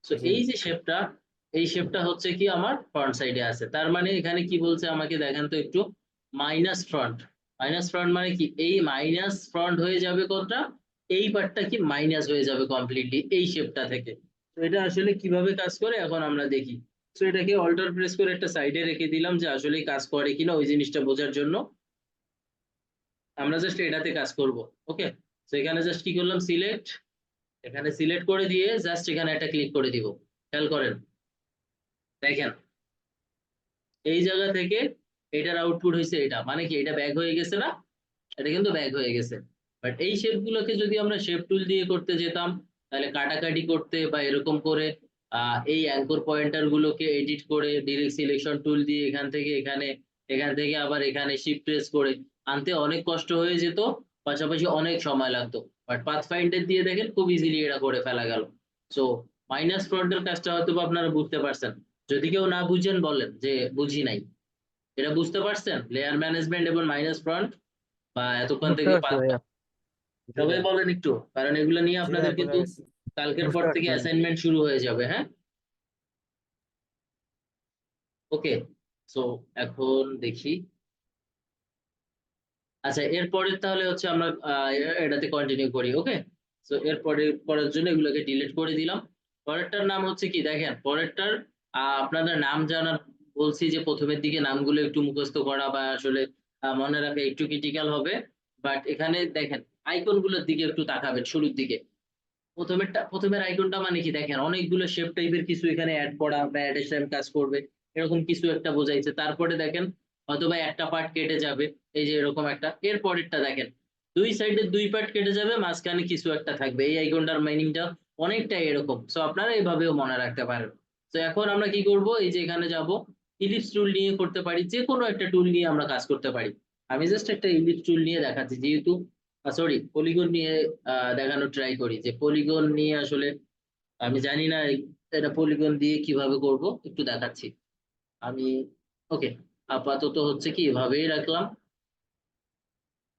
সো জি। এই যে শেপটা, এই শেপটা হচ্ছে কি আমার ফ্রন্ট সাইডে আছে, তার মানে এখানে কি বলছে আমাকে দেখেন তো একটু, মাইনাস ফ্রন্ট। মাইনাস ফ্রন্ট মানে কি এই মাইনাস ফ্রন্ট হয়ে যাবে কোনটা, এই পার্টটা কি মাইনাস হয়ে যাবে কমপ্লিটলি এই শেপটা থেকে। তো এটা আসলে কিভাবে কাজ করে এখন আমরা দেখি। তো এটাকে অল্টার প্রেস করে একটা সাইডে রেখে দিলাম, যে আসলে কাজ করে কিনা ওই জিনিসটা বোঝার জন্য আমরা জাস্ট এটাতে কাজ করব। ওকে, তো এখানে জাস্ট কি করলাম, সিলেক্ট, এখানে সিলেক্ট করে দিয়ে জাস্ট এখানে একটা ক্লিক করে দিব। খেয়াল করেন দেখেন এই জায়গা থেকে এটার আউটপুট হয়েছে, এটা মানে কি এটা ব্যাক হয়ে গেছে না, এটা কিন্তু ব্যাক হয়ে গেছে। বাট এই শেপ গুলোকে যদি আমরা শেপ টুল দিয়ে করতে যেতাম, তাহলে কাটাকাটি করতে বা এরকম করে এই অ্যাঙ্কর পয়েন্টার গুলোকে এডিট করে ডিরেক্ট সিলেকশন টুল দিয়ে এখান থেকে এখানে, এখান থেকে আবার এখানে শিফট প্রেস করে আনতে অনেক কষ্ট হয়ে যেত, পাশাপাশি অনেক সময় লাগতো। বাট পাথফাইন্ডার দিয়ে দেখেন খুব ইজিলি এটা করে ফেলা গেল। সো মাইনাস ফ্রন্টের কাজটা হয়তো বা আপনারা বুঝতে পারছেন, যদি কেউ না বুঝেন বলেন যে বুঝি নাই। এটা বুঝতে পারছেন লেয়ার ম্যানেজমেন্ট এবং মাইনাস ফ্রন্ট, বা এতক্ষণ বুঝতে থেকে পারছি ভাইয়া। জি সবাই ভাই। বলেন একটু, কারণ এগুলো নিয়ে জি ভাই, আপনাদের বোঝা কিন্তু গেছে। কালকের পর বুঝতে থেকে পারছি ভাইয়া। অ্যাসাইনমেন্ট শুরু হয়ে যাবে। হ্যাঁ, ওকে, সো এখন দেখি, আচ্ছা এরপরে তাহলে হচ্ছে আমরা এটাতে কন্টিনিউ করি। ওকে, সো এরপরে করার জন্য এগুলোকে ডিলিট করে দিলাম। পরেরটার নাম হচ্ছে কি দেখেন, পরেরটার আপনাদের নাম জানার বলছি, যে প্রথমের দিকে নামগুলো একটু মুখস্থ করা বা আসলে মনে রাখা একটু ক্রিটিক্যাল হবে। বাট এখানে দেখেন আইকন গুলোর দিকে একটু তাকাবেন শুরুর দিকে। প্রথমের আইকনটা মানে কি দেখেন অনেকগুলো শেপ টাইপের কিছু এখানে অ্যাড করা বা অ্যাড টাইম কাজ করবে, এরকম কিছু একটা বোঝাইছে। তারপরে দেখেন হয়তোবা একটা পার্ট কেটে যাবে, এই যে এরকম একটা। এর পরেরটা দেখেন দুই সাইডে দুই পার্ট কেটে যাবে, মাঝখানে কিছু একটা থাকবে, এই আইকনটার মিনিংটা অনেকটাই এরকম। সো আপনারা এইভাবেও মনে রাখতে পারেন। তো এখন আমরা কি করব, এই যে এখানে যাব, ইলিপস টুল নিয়ে করতে পারি, যে কোনো একটা টুল নিয়ে আমরা কাজ করতে পারি। আমি জাস্ট একটা ইলিপস টুল নিয়ে দেখাচ্ছি, যেহেতু সরি পলিগন নিয়ে দেখানোর ট্রাই করি, যে পলিগন নিয়ে আসলে আমি জানি না এটা পলিগন দিয়ে কিভাবে করব, একটু দেখাচ্ছি আমি। ওকে, আপাতত হচ্ছে কি এভাবেই রাখলাম।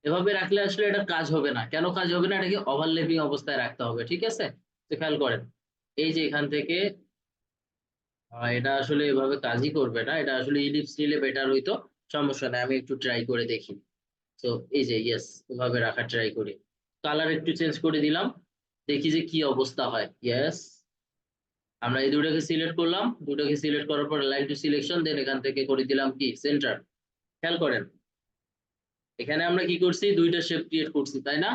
এভাবে রাখলে আসলে এটা কাজ হবে না, কেন কাজ হবে না, এটাকে ওভারল্যাপিং অবস্থায় রাখতে হবে। ঠিক আছে, তো খেয়াল করেন এই যে এখান থেকে এটা আসলে এভাবে কাজই করবে না, এটা আসলে ইলিপস নিলে বেটার হইতো। সমস্যা নেই, আমি একটু ট্রাই করে দেখি। তো এই যে ইয়েস, এভাবে রাখার ট্রাই করি, কালার একটু চেঞ্জ করে দিলাম, দেখি যে কি অবস্থা হয়। ইয়েস, আমরা এই দুটাকে সিলেক্ট করলাম, দুটাকে সিলেক্ট করার পর লাইন টু সিলেকশন, দেন এখান থেকে করে দিলাম কি সেন্টার। খেয়াল করেন এখানে আমরা কি করছি, দুইটা শেপ ক্রিয়েট করছি তাই না?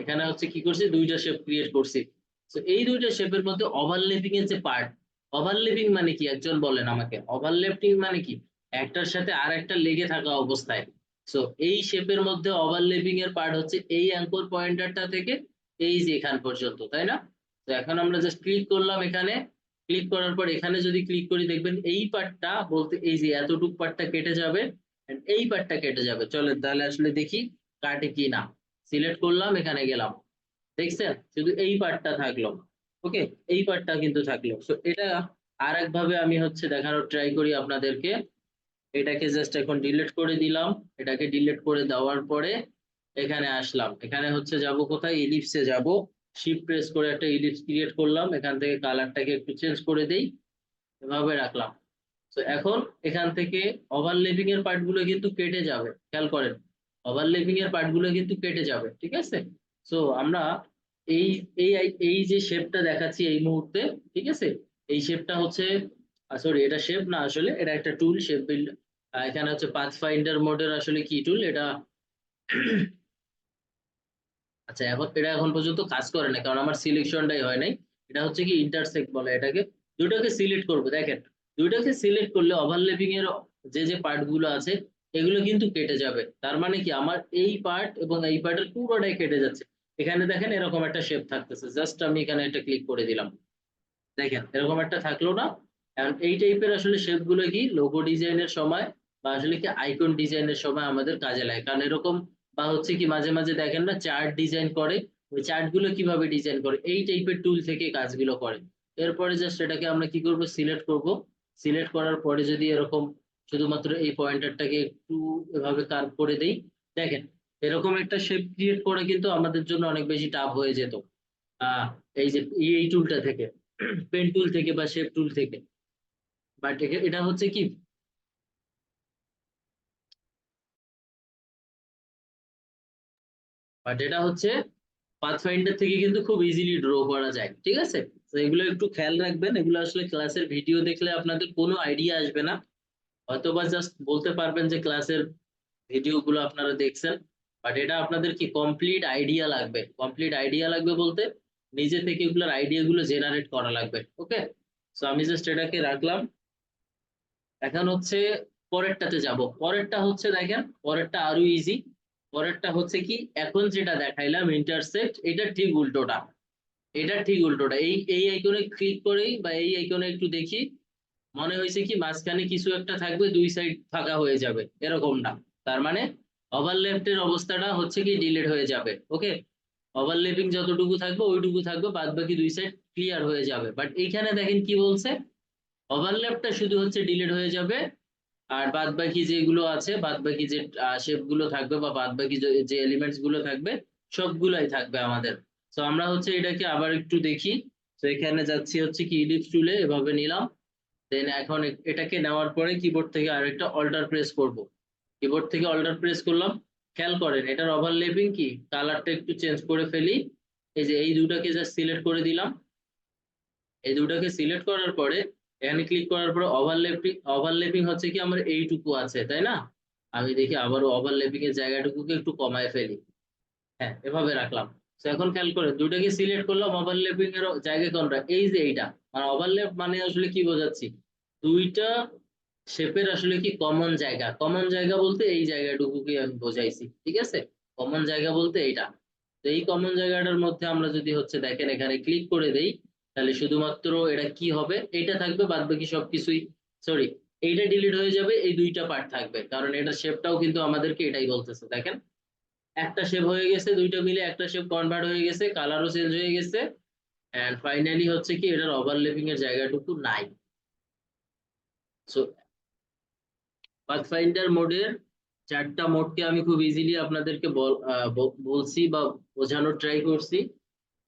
এখানে হচ্ছে কি করছি, দুইটা শেপ ক্রিয়েট করছি। তো এই দুইটা শেপের মধ্যে ওভারল্যাপিং এর যে পার্ট, ওভারল্যাপিং মানে কি একজন বলেন আমাকে, ওভারল্যাপিং মানে কি? একটার সাথে আর একটা লেগে থাকা অবস্থায়। সো এই শেপের মধ্যে ওভারল্যাপিং এর পার্ট হচ্ছে এই অ্যাঙ্কর পয়েন্টারটা থেকে এই যে এখান পর্যন্ত, তাই না? তো এখন আমরা জাস্ট ক্লিক করলাম এখানে, ক্লিক করার পর এখানে যদি ক্লিক করি দেখবেন এই পার্টটা বলতে এই যে এতটুক পার্টটা কেটে যাবে and এই পার্টটা কেটে যাবে। চলেন তাহলে আসলে দেখি কাটে কি না। সিলেক্ট করলাম, এখানে গেলাম, দেখছেন শুধু এই পার্টটা থাকলো। ওকে, এই পার্টটা কিন্তু থাকলো। সো এটা আর একভাবে আমি হচ্ছে দেখানোর ট্রাই করি আপনাদেরকে। এটাকে জাস্ট এখন ডিলিট করে দিলাম, এটাকে ডিলিট করে দেওয়ার পরে এখানে আসলাম, এখানে হচ্ছে যাব কোথায়, ইলিপসে যাব। শিফট প্রেস করে একটা ইলিপস ক্রিয়েট করলাম, এখান থেকে কালারটাকে একটু চেঞ্জ করে দেই, এভাবে রাখলাম। তো এখন এখান থেকে ওভারল্যাপিং এর পার্ট গুলো কিন্তু কেটে যাবে, খেয়াল করেন ওভারল্যাপিং এর পার্ট গুলো কিন্তু কেটে যাবে, ঠিক আছে? সো আমরা এই এই এই যে শেপটা দেখাচ্ছি এই মুহূর্তে, ঠিক আছে, এই শেপটা হচ্ছে সরি এটা শেপ না, আসলে এটা একটা টুল, শেপ বিল্ড। এখানে হচ্ছে পাথফাইন্ডার মোডের আসলে কি টুল এটা। আচ্ছা এখন এটা এখন পর্যন্ত কাজ করে না কারণ আমার সিলেকশনটাই হয় নাই। এটা হচ্ছে কি ইন্টারসেক্ট বলে এটাকে। দুটোকে সিলেক্ট করবো, দেখেন দুটোকে সিলেক্ট করলে ওভারল্যাপিং এর যে পার্ট গুলো আছে এগুলো কিন্তু কেটে যাবে। তার মানে কি আমার এই পার্ট এবং এই পার্টের পুরোটাই কেটে যাচ্ছে। এখানে দেখেন এরকম একটা শেপ থাকতেছে, জাস্ট আমি এখানে একটা ক্লিক করে দিলাম, দেখেন এরকম একটা থাকলো না? এখন এই টাইপের আসলে শেপ গুলো কি লোগো ডিজাইনের সময় বা আসলে কি আইকন ডিজাইনের সময় আমাদের কাজে লাগে। কারণ এরকম বা হচ্ছে কি মাঝে মাঝে দেখেন না চার্ট ডিজাইন করে, ওই চার্ট গুলো কিভাবে ডিজাইন করে এই টাইপের টুল থেকে কাজগুলো করে। এরপরে জাস্ট এটাকে আমরা কি করব, সিলেক্ট করব। সিলেক্ট করার পরে যদি এরকম শুধুমাত্র এই পয়েন্টারটাকে একটু এভাবে কার্ভ করে দেই, দেখেন এরকম একটা শেপ ক্রিয়েট করা কিন্তু আমাদের জন্য অনেক বেশি টাফ হয়ে যেত আহ এই যে এই টুলটা থেকে, পেন টুল থেকে বা শেপ টুল থেকে। বাট এটা হচ্ছে কি, বাট এটা হচ্ছে পাথফাইন্ডার থেকে কিন্তু খুব ইজিলি ড্র করা যায়, ঠিক আছে? তো এগুলো একটু খেয়াল রাখবেন, এগুলো আসলে ক্লাসের ভিডিও দেখলে আপনাদের কোনো আইডিয়া আসবে না, হয়তোবা জাস্ট বলতে পারবেন যে ক্লাসের ভিডিও গুলো আপনারা দেখছেন। বাট এটা আপনাদের কি কমপ্লিট আইডিয়া লাগবে, কমপ্লিট আইডিয়া লাগবে বলতে নিজে থেকে এগুলোর আইডিয়া গুলো জেনারেট করা লাগবে। ওকে, সো আমি জাস্ট এটাকে রাখলাম। এখন হচ্ছে পরেরটাতে যাব, পরেরটা হচ্ছে দেখেন পরেরটা আরো ইজি। পরেরটা হচ্ছে কি এখন যেটা দেখাইলাম ইন্টারসেক্ট, এটা ঠিক উল্টোটা, এটা ঠিক উল্টোটা। এই এই আইকনে ক্লিক করেই বা এই আইকনে একটু দেখি মনে হয়েছে কি মাঝখানে কিছু একটা থাকবে, দুই সাইড ফাঁকা হয়ে যাবে, এরকম না। তার মানে ওভারল্যাপের অবস্থাটা হচ্ছে কি ডিলিট হয়ে যাবে। ওকে, ওভারল্যাপিং যতটুকু থাকবে ওইটুকু থাকবে, বাদ বাকি দুই সাইড ক্লিয়ার হয়ে যাবে। বাট এইখানে দেখেন কি বলছে, ওভারল্যাপটা শুধু হচ্ছে ডিলিট হয়ে যাবে, আর বাদ বাকি যেগুলো আছে, বাদ বাকি যে শেপ গুলো থাকবে বা বাদ বাকি যে এলিমেন্টস গুলো থাকবে সবগুলাই থাকবে আমাদের। তো আমরা হচ্ছে এটাকে আবার একটু দেখি। তো এখানে যাচ্ছি হচ্ছে কি ইলিপস টুলে, এভাবে নিলাম। দেন এখন এটাকে নেওয়ার পরে কিবোর্ড থেকে আরেকটা অল্টার প্রেস করব, কিবোর্ড থেকে অল্টার প্রেস করলাম। খেয়াল করেন এটার ওভারল্যাপিং কি, কালারটা একটু চেঞ্জ করে ফেলি। এই যে এই দুটাকে জাস্ট সিলেক্ট করে দিলাম, এই দুটাকে সিলেক্ট করার পরে এখানে ক্লিক করার পরে ওভারল্যাপিং, ওভারল্যাপিং হচ্ছে কি আমার এইটুকু আছে তাই না? আমি দেখি আবারও ওভারল্যাপিং এর জায়গাটুকুকে একটু কমায় ফেলি, হ্যাঁ এভাবে রাখলাম। তো এখন খেয়াল করে দুটাকে সিলেক্ট করলাম, ওভারল্যাপিং এর জায়গায় কোনটা, এই যে এইটা। মানে ওভারল্যাপ মানে আসলে কি বোঝাচ্ছি, দুইটা শেপের আসলে কি কমন জায়গা, কমন জায়গা বলতে এই জায়গাটুকুকে আমি বোঝাইছি, ঠিক আছে? কমন জায়গা বলতে এইটা। তো এই কমন জায়গাটার মধ্যে আমরা যদি হচ্ছে দেখেন এখানে ক্লিক করে দেই, তাহলে শুধুমাত্র এটা কি হবে, এইটা থাকবে, বাদ বাকি সবকিছুই সরি এইটা ডিলিট হয়ে যাবে, এই দুইটা পার্ট থাকবে। কারণ এটা শেপটাও কিন্তু আমাদেরকে এটাই বলতেছে, দেখেন একটা শেপ হয়ে গেছে, দুইটা মিলে একটা শেপ কনভার্ট হয়ে গেছে, কালারও চেঞ্জ হয়ে গেছে। এন্ড ফাইনালি হচ্ছে কি এটার ওভারল্যাপিং এর জায়গাটুকু নাই। সো পাথফাইন্ডার মোডের চারটা মোডকে আমি খুব ইজিলি আপনাদেরকে বলছি বা বোঝানোর ট্রাই করছি।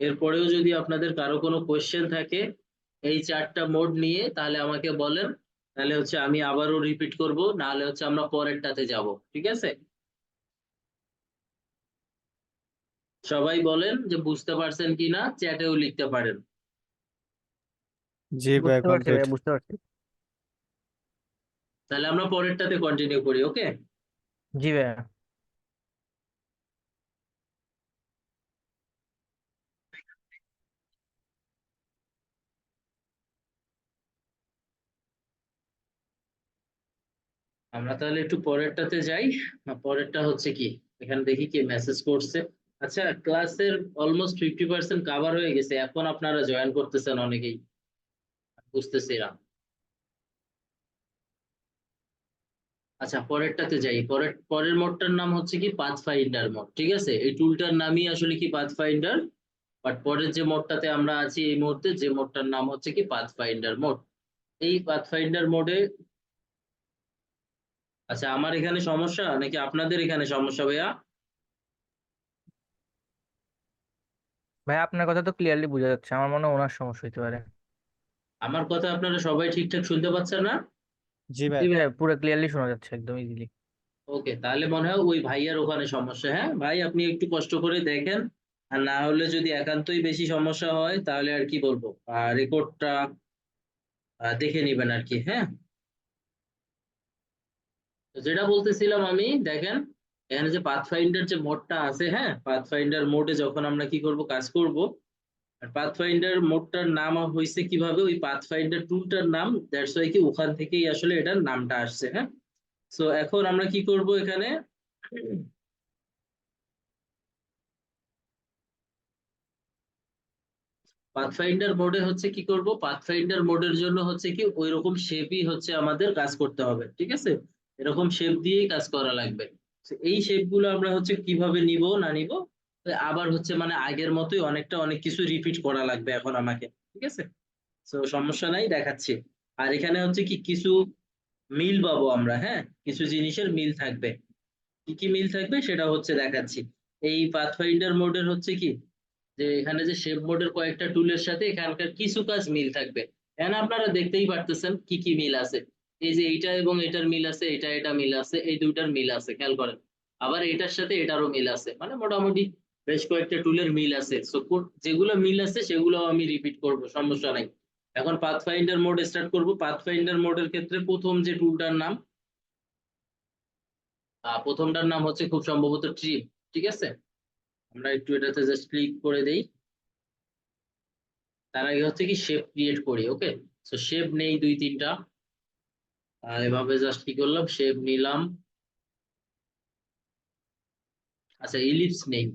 এরপরেও যদি আপনাদের কারো কোনো কোয়েশ্চেন থাকে এই চারটা মোড নিয়ে তাহলে আমাকে বলেন, তাহলে হচ্ছে আমি আবারও রিপিট করব, নাহলে হচ্ছে আমরা পরেরটাতে যাব, ঠিক আছে? সবাই বলেন যে বুঝতে পারছেন কিনা, চ্যাটেও লিখতে পারেন। জি ভাই, বুঝতে পারছি কমপ্লিট। ভাইয়া, বুঝতে পারছি। তাহলে আমরা পরেরটাতে কন্টিনিউ করি, ওকে? জি ভাইয়া। আমরা তাহলে একটু পরেরটাতে যাই। পরেরটা হচ্ছে কি, এখানে দেখি কে মেসেজ করছে। আচ্ছা, ক্লাসের অলমোস্ট 50% কাভার হয়ে গেছে, এখন আপনারা জয়েন করতেছেন অনেকেই, বুঝতেছি না। আচ্ছা, পরেরটাতে যাই। পরের মোডটার নাম হচ্ছে কি পাথ ফাইন্ডার মোড, ঠিক আছে? এই টুলটার নামই আসলে কি পাথ ফাইন্ডার। বাট পরের যে মোডটাতে আমরা আছি এই মুহূর্তে, যে মোডটার নাম হচ্ছে কি পাথ ফাইন্ডার মোড। এই পাথ ফাইন্ডার মোডে, আচ্ছা আমার এখানে সমস্যা নাকি আপনাদের এখানে সমস্যা ভাইয়া? ভাইয়া আপনার কথা তো ক্লিয়ারলি বোঝা যাচ্ছে, আমার মনে হয় ওনার সমস্যা হতে পারে। আমার কথা আপনারা সবাই ঠিকঠাক শুনতে পাচ্ছেন না? জি ভাই। জি ভাইয়া, পুরো ক্লিয়ারলি শোনা যাচ্ছে একদম ইজিলি। ওকে, তাহলে মনে হয় ওই ভাইয়ার ওখানে সমস্যা। হ্যাঁ ভাই, আপনি একটু কষ্ট করে দেখেন। আর না হলে যদি একান্তই বেশি সমস্যা হয় তাহলে আর কি বলবো, রেকর্ডটা দেখে নিবেন আর কি। হ্যাঁ, তো যেটা বলতেছিলাম আমি, দেখেন এখানে যে পাথফাইন্ডার যে মোডটা আছে, হ্যাঁ পাথফাইন্ডার মোডে যখন আমরা কি করব, কাজ করব। আর পাথফাইন্ডার মোডটার নাম হয়েছে কিভাবে, ওই পাথফাইন্ডার টুলটার নাম, দ্যাটস ওয়াই কি ওখান থেকেই আসলে এটার নামটা আসছে। হ্যাঁ, সো এখন আমরা কি করব এখানে, পাথফাইন্ডার মোডে হচ্ছে কি করব, পাথফাইন্ডার মোডের জন্য হচ্ছে কি ওইরকম শেপই হচ্ছে আমাদের কাজ করতে হবে, ঠিক আছে? এরকম শেপ দিয়েই কাজ করা লাগবে। তো এই শেপ গুলো আমরা হচ্ছে কিভাবে নিব না নিব, আবার হচ্ছে মানে আগের মতোই অনেক কিছু রিপিট করা লাগবে এখন আমাকে, ঠিক আছে? তো সমস্যা নাই, দেখাচ্ছি। আর এখানে হচ্ছে কি কিছু মিল পাবো আমরা, হ্যাঁ কিছু জিনিসের মিল থাকবে। কি কি মিল থাকবে সেটা হচ্ছে দেখাচ্ছি। এই পাথফাইন্ডার মোডের হচ্ছে কি, যে এখানে যে শেপ মোডের কয়েকটা টুলের সাথে এখানকার কিছু কাজ মিল থাকবে। এখানে আপনারা দেখতেই পারতেছেন কি কি মিল আছে। এই যে এইটা এবং এটার মিল আছে, এটা মিল আছে, এই দুইটার মিল আছে, খেয়াল করেন। আবার এটার সাথে এটারও মিল আছে, মানে মোটামুটি বেশ কয়েকটা টুলের মিল আছে। সো যেগুলো মিল আছে সেগুলো আমি রিপিট করব, সমস্যা নাই। এখন পাথফাইন্ডার মোড স্টার্ট করব। পাথফাইন্ডার মোডের ক্ষেত্রে প্রথম যে টুলটার নাম, প্রথমটার নাম হচ্ছে খুব সম্ভবত ট্রিপ, ঠিক আছে? আমরা একটু এটাতে জাস্ট ক্লিক করে দেই। তার আগে হচ্ছে কি শেপ ক্রিয়েট করি, ওকে? সো শেপ নেই দুই তিনটা, এভাবে জাস্ট কি করলাম, শেপ নিলাম। আচ্ছা, ইলিপস নেই,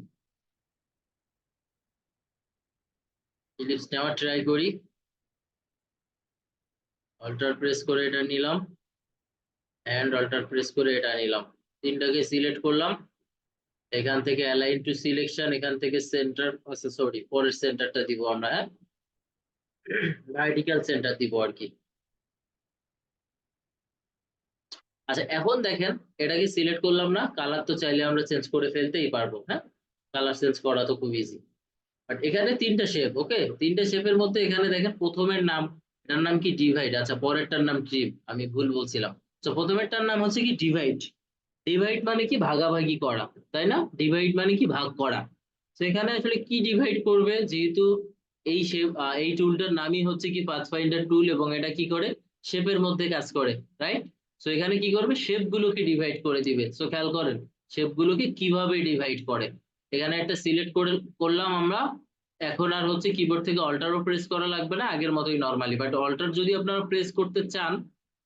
ইলিপস নেওয়ার ট্রাই করি। অল্টার প্রেস করে এটা নিলাম, এন্ড অল্টার প্রেস করে এটা নিলাম। তিনটাকে সিলেক্ট করলাম। এখান থেকে অ্যালাইন টু সিলেকশন, এখান থেকে সেন্টার, আচ্ছা সরি পরের সেন্টারটা দিব আমরা, হ্যাঁ ভার্টিক্যাল সেন্টার দিব আর কি। আচ্ছা এখন দেখেন, এটাকে সিলেক্ট করলাম না, কালার তো চাইলে আমরা চেঞ্জ করে ফেলতেই পারবো, হ্যাঁ কালার চেঞ্জ করা তো খুব ইজি। বাট এখানে তিনটা শেপ, ওকে? তিনটা শেপের মধ্যে এখানে দেখেন প্রথমের নাম, এটার নাম কি ডিভাইড, আচ্ছা পরেরটার নাম ট্রিপ, আমি ভুল বলছিলাম। তো প্রথমেরটার নাম হচ্ছে কি ডিভাইড। ডিভাইড মানে কি ভাগাভাগি করা, তাই না? ডিভাইড মানে কি ভাগ করা। তো এখানে আসলে কি ডিভাইড করবে, যেহেতু এই শেপ, এই টুলটার নামই হচ্ছে কি পাথফাইন্ডার টুল, এবং এটা কি করে, শেপের মধ্যে কাজ করে, রাইট? তো এখানে কি করবে, শেপ গুলোকে ডিভাইড করে দিবে। সো খেয়াল করেন শেপ গুলোকে কিভাবে ডিভাইড করে। এখানে একটা সিলেক্ট করে করলাম আমরা। এখন আর হচ্ছে কিবোর্ড থেকে অল্টারও প্রেস করা লাগবে না, আগের মতোই নরমালি। বাট অল্টার যদি আপনারা প্রেস করতে চান,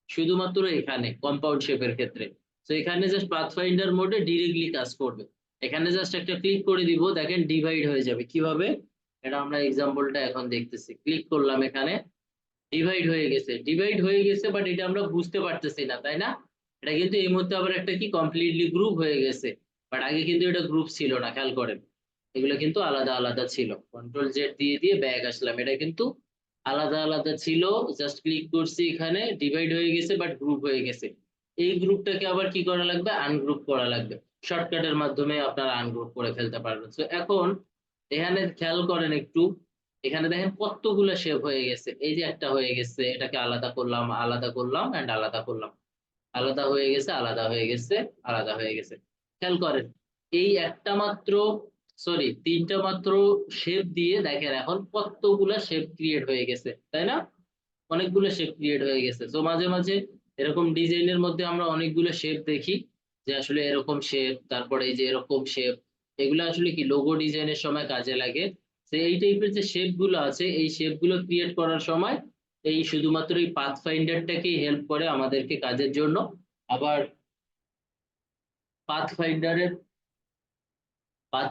শুধুমাত্র এখানে কম্পাউন্ড শেপের ক্ষেত্রে। তো এখানে জাস্ট পাথফাইন্ডার মোডে ডিরেক্টলি কাজ করবে। এখানে জাস্ট একটা ক্লিক করে দিব, দেখেন ডিভাইড হয়ে যাবে। কিভাবে, এটা আমরা এক্সাম্পলটা এখন দেখতেছি। ক্লিক করলাম, এখানে ডিভাইড হয়ে গেছে, ডিভাইড হয়ে গেছে, বাট এটা আমরা বুঝতে পারতেছি না, তাই না? এটা কিন্তু এই মুহূর্তে আবার একটা কি কমপ্লিটলি গ্রুপ হয়ে গেছে। বাট আগে কিন্তু এটা গ্রুপ ছিল না, খেয়াল করেন। এগুলো কিন্তু আলাদা আলাদা ছিল। কন্ট্রোল জেড দিয়ে দিয়ে ব্যাক আসলাম, এটা কিন্তু আলাদা আলাদা ছিল। জাস্ট ক্লিক করছি, এখানে ডিভাইড হয়ে গেছে বাট গ্রুপ হয়ে গেছে। এই গ্রুপটাকে আবার কি করা লাগবে, আনগ্রুপ করা লাগবে। শর্টকাটের মাধ্যমে আপনারা আনগ্রুপ করে ফেলতে পারবেন। তো এখন এখানে খেয়াল করেন একটু, এখানে দেখেন কতগুলো শেপ হয়ে গেছে। এই যে একটা হয়ে গেছে, এটাকে আলাদা করলাম, আলাদা করলাম এন্ড আলাদা করলাম, আলাদা হয়ে গেছে, আলাদা হয়ে গেছে, আলাদা হয়ে গেছে। খেয়াল করেন এই একটা মাত্র, সরি তিনটা মাত্র শেপ দিয়ে দেখেন এখন কতগুলা শেপ ক্রিয়েট হয়ে গেছে, তাই না? অনেকগুলো শেপ ক্রিয়েট হয়ে গেছে। তো মাঝে মাঝে এরকম ডিজাইনের মধ্যে আমরা অনেকগুলো শেপ দেখি, যে আসলে এরকম শেপ, তারপরে এই যে এরকম শেপ, এগুলো আসলে কি লোগো ডিজাইনের সময় কাজে লাগে। তো এই টাইপের যে শেপ গুলো আছে, এই শেপ গুলো ক্রিয়েট করার সময় এই শুধুমাত্র এই পাথ ফাইন্ডারটাকেই হেল্প করে আমাদেরকে কাজের জন্য। আবার পাথ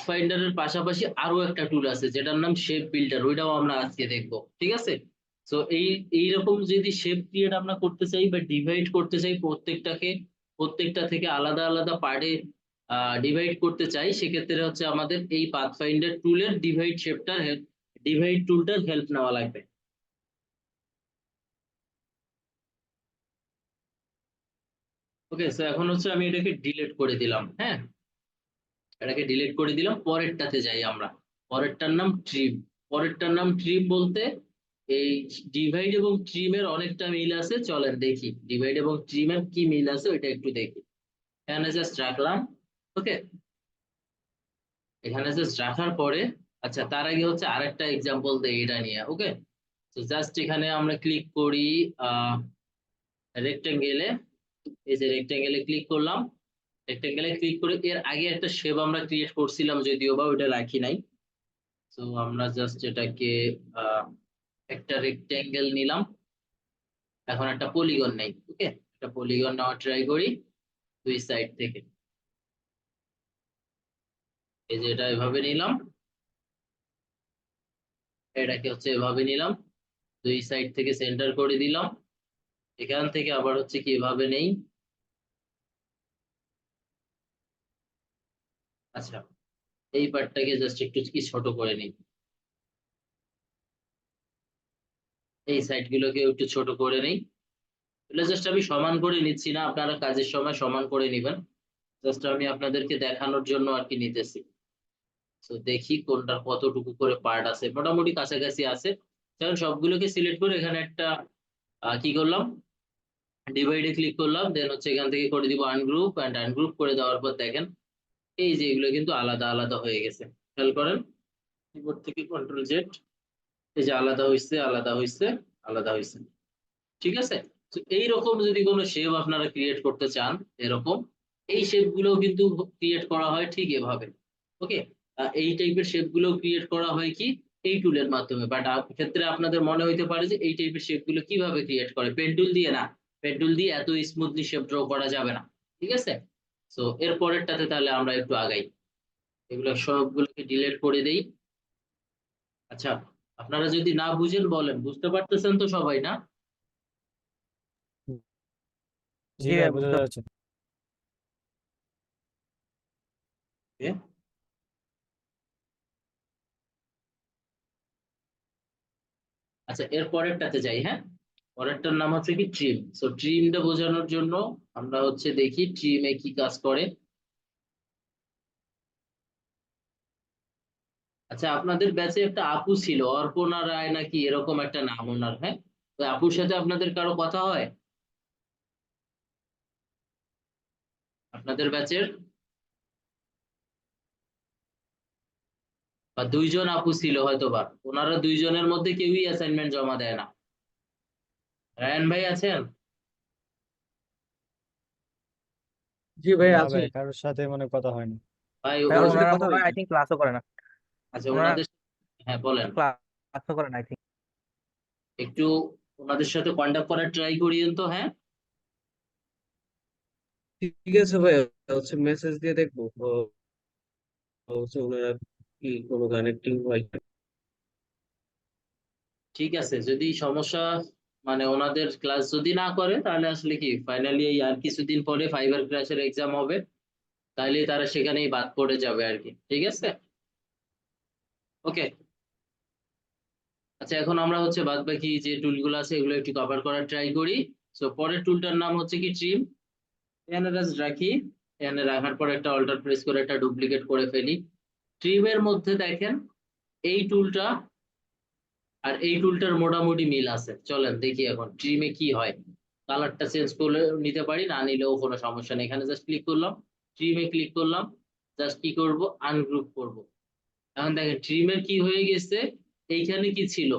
ফাইন্ডারের পাশাপাশি আরো একটা টুল আছে যেটার নাম শেপ বিল্ডার, ওইটাও আমরা আজকে দেখবো, ঠিক আছে। তো এইরকম যদি শেপ ক্রিয়েট আমরা করতে চাই বা ডিভাইড করতে চাই, প্রত্যেকটা থেকে আলাদা আলাদা পার্টে ডিভাইড করতে চাই, সেক্ষেত্রে হচ্ছে আমাদের এই পাথ ফাইন্ডার টুলের ডিভাইড টুলটার হেল্প নেওয়া লাগবে। ওকে, সো এখন হচ্ছে আমি এটাকে ডিলিট করে দিলাম, হ্যাঁ, এটাকে ডিলিট করে দিলাম। পরেরটাতে যাই আমরা। পরেরটার নাম ট্রিম বলতে এই ডিভাইড এবং ট্রিমের অনেকটা মিল আছে, চলেন দেখি ডিভাইড এবং ট্রিমের কি মিল আছে ওইটা একটু দেখি। এখানে জাস্ট রাখলাম। ওকে, এখানে জাস্ট রাখার পরে, আচ্ছা তার আগে হচ্ছে আরেকটা এক্সাম্পল দেই এটা নিয়ে। ওকে, তো জাস্ট এখানে আমরা ক্লিক করি রেক্টেঙ্গেলে, এই যে রেক্টেঙ্গেলে ক্লিক করলাম। রেক্টেঙ্গেলে ক্লিক করে এর আগে একটা শেপ আমরা ক্রিয়েট করছিলাম, যদিও বা ওইটা রাখি নাই। তো আমরা জাস্ট এটাকে আহ, একটা রেক্টেঙ্গেল নিলাম। এখন একটা পলিগন নেই। ওকে, একটা পলিগন নেওয়া ট্রাই করি দুই সাইড থেকে। এই যে এটা এভাবে নিলাম, এটাকে হচ্ছে এভাবে নিলাম, দুই সাইড থেকে সেন্টার করে দিলাম। এখান থেকে আবার হচ্ছে কি এভাবে নেই। আচ্ছা, এই পার্টটাকে জাস্ট একটু কি ছোট করে নিই, এই সাইড গুলোকে একটু ছোট করে নেই। এটা জাস্ট আমি সমান করে নিচ্ছি না, আপনারা কাজের সময় সমান করে নিবেন। জাস্ট আমি আপনাদেরকে দেখানোর জন্য আর কি নিতেছি। তো দেখি কোনটার কতটুকু করে পার্ট আছে, মোটামুটি কাছাকাছি আছে। কারণ সবগুলোকে সিলেক্ট করে এখানে একটা কি করলাম, ডিভাইডে ক্লিক করলাম, দেন হচ্ছে এখান থেকে করে দিব আনগ্রুপ, এন্ড আনগ্রুপ করে দেওয়ার পর দেখেন এই যে এগুলো কিন্তু আলাদা আলাদা হয়ে গেছে। খেয়াল করেন, কিবোর্ড থেকে কন্ট্রোল জেড, এই যে আলাদা হইছে আলাদা হইছে আলাদা হইছে, ঠিক আছে। তো এইরকম যদি কোনো শেপ আপনারা ক্রিয়েট করতে চান, এরকম এই শেপ গুলো কিন্তু ক্রিয়েট করা হয় ঠিক এভাবে। ওকে, এই টাইপের শেপ গুলো ক্রিয়েট করা হয় কি এই টুলের মাধ্যমে। বাট ক্ষেত্রে আপনাদের মনে হইতে পারে যে এই টাইপের শেপ গুলো কিভাবে ক্রিয়েট করে, পেন টুল দিয়ে না, পেন টুল দিয়ে এত স্মুথলি শেপ ড্র করা যাবে না, ঠিক আছে। তো এর পরেরটাতে তাহলে আমরা একটু আগাই, এগুলো সবগুলোকে ডিলিট করে দেই। আচ্ছা, আপনারা যদি না বুঝেন বলেন, বুঝতে পারতেছেন তো সবাই না? জি জি ভাই, ভাই, বোঝা বুঝতে যাচ্ছে। Okay? আচ্ছা, এর পরেরটাতে যাই, হ্যাঁ। পরেরটার নাম হচ্ছে কি ট্রিম। সো ট্রিমটা বোঝানোর জন্য আমরা হচ্ছে দেখি ট্রিমে কি কাজ করে। আচ্ছা, আপনাদের ব্যাচে একটা আপু ছিল, অর্পণা রায় নাকি এরকম একটা নাম ওনার, হ্যাঁ। তো আপুর সাথে আপনাদের কারো কথা হয় আপনাদের ব্যাচের? বা দুইজন আপু ছিল হয়তো বা, ওনারা দুইজনের মধ্যে কেউই অ্যাসাইনমেন্ট জমা দেয় না। রায়ন ভাই আছেন? জি ভাই না আছি। ভাই, কারোর সাথে মনে কথা হয়নি। ভাই ভাই কারোর সাথে ওনারা কথা মনে হয় হয়নি। আই থিঙ্ক ক্লাসও করে না। আচ্ছা, ওনারা ওনাদের, হ্যাঁ বলেন, ক্লাসও করে না আই থিঙ্ক। একটু ওনাদের সাথে কন্ট্যাক্ট করার ট্রাই করিয়েন তো, হ্যাঁ। ঠিক আছে ভাই, হচ্ছে মেসেজ দিয়ে দেখবো হচ্ছে ওনারা কি কোনো কানেক্টিং হয় কিনা। ঠিক আছে, যদি সমস্যা মানে ওনাদের ক্লাস যদি না করে, তাহলে আসলে কি ফাইনালি এই আর কিছুদিন পরে ফাইবার ক্লাসের এক্সাম হবে, তাহলে তারা সেখানেই বাদ পড়ে যাবে আর কি, ঠিক আছে। ওকে, আচ্ছা এখন আমরা হচ্ছে বাদ বাকি যে টুলগুলো আছে এগুলো একটু কভার করার ট্রাই করি। সো পরের টুলটার নাম হচ্ছে কি ট্রিম। এখানে জাস্ট রাখি, এখানে রাখার পর একটা অল্টার প্রেস করে একটা ডুপ্লিকেট করে ফেলি। ট্রিমের মধ্যে দেখেন এই টুলটা আর এই টুলটার মোটামুটি মিল আছে, চলেন দেখি এখন ট্রিমে কি হয়। কালারটা চেঞ্জ করে নিতে পারি, না নিলেও কোনো সমস্যা নেই। এখানে জাস্ট ক্লিক করলাম, ট্রিমে ক্লিক করলাম, জাস্ট কি করব, আনগ্রুপ করব। এখন দেখেন ট্রিমের কি হয়ে গেছে, এইখানে কি ছিল,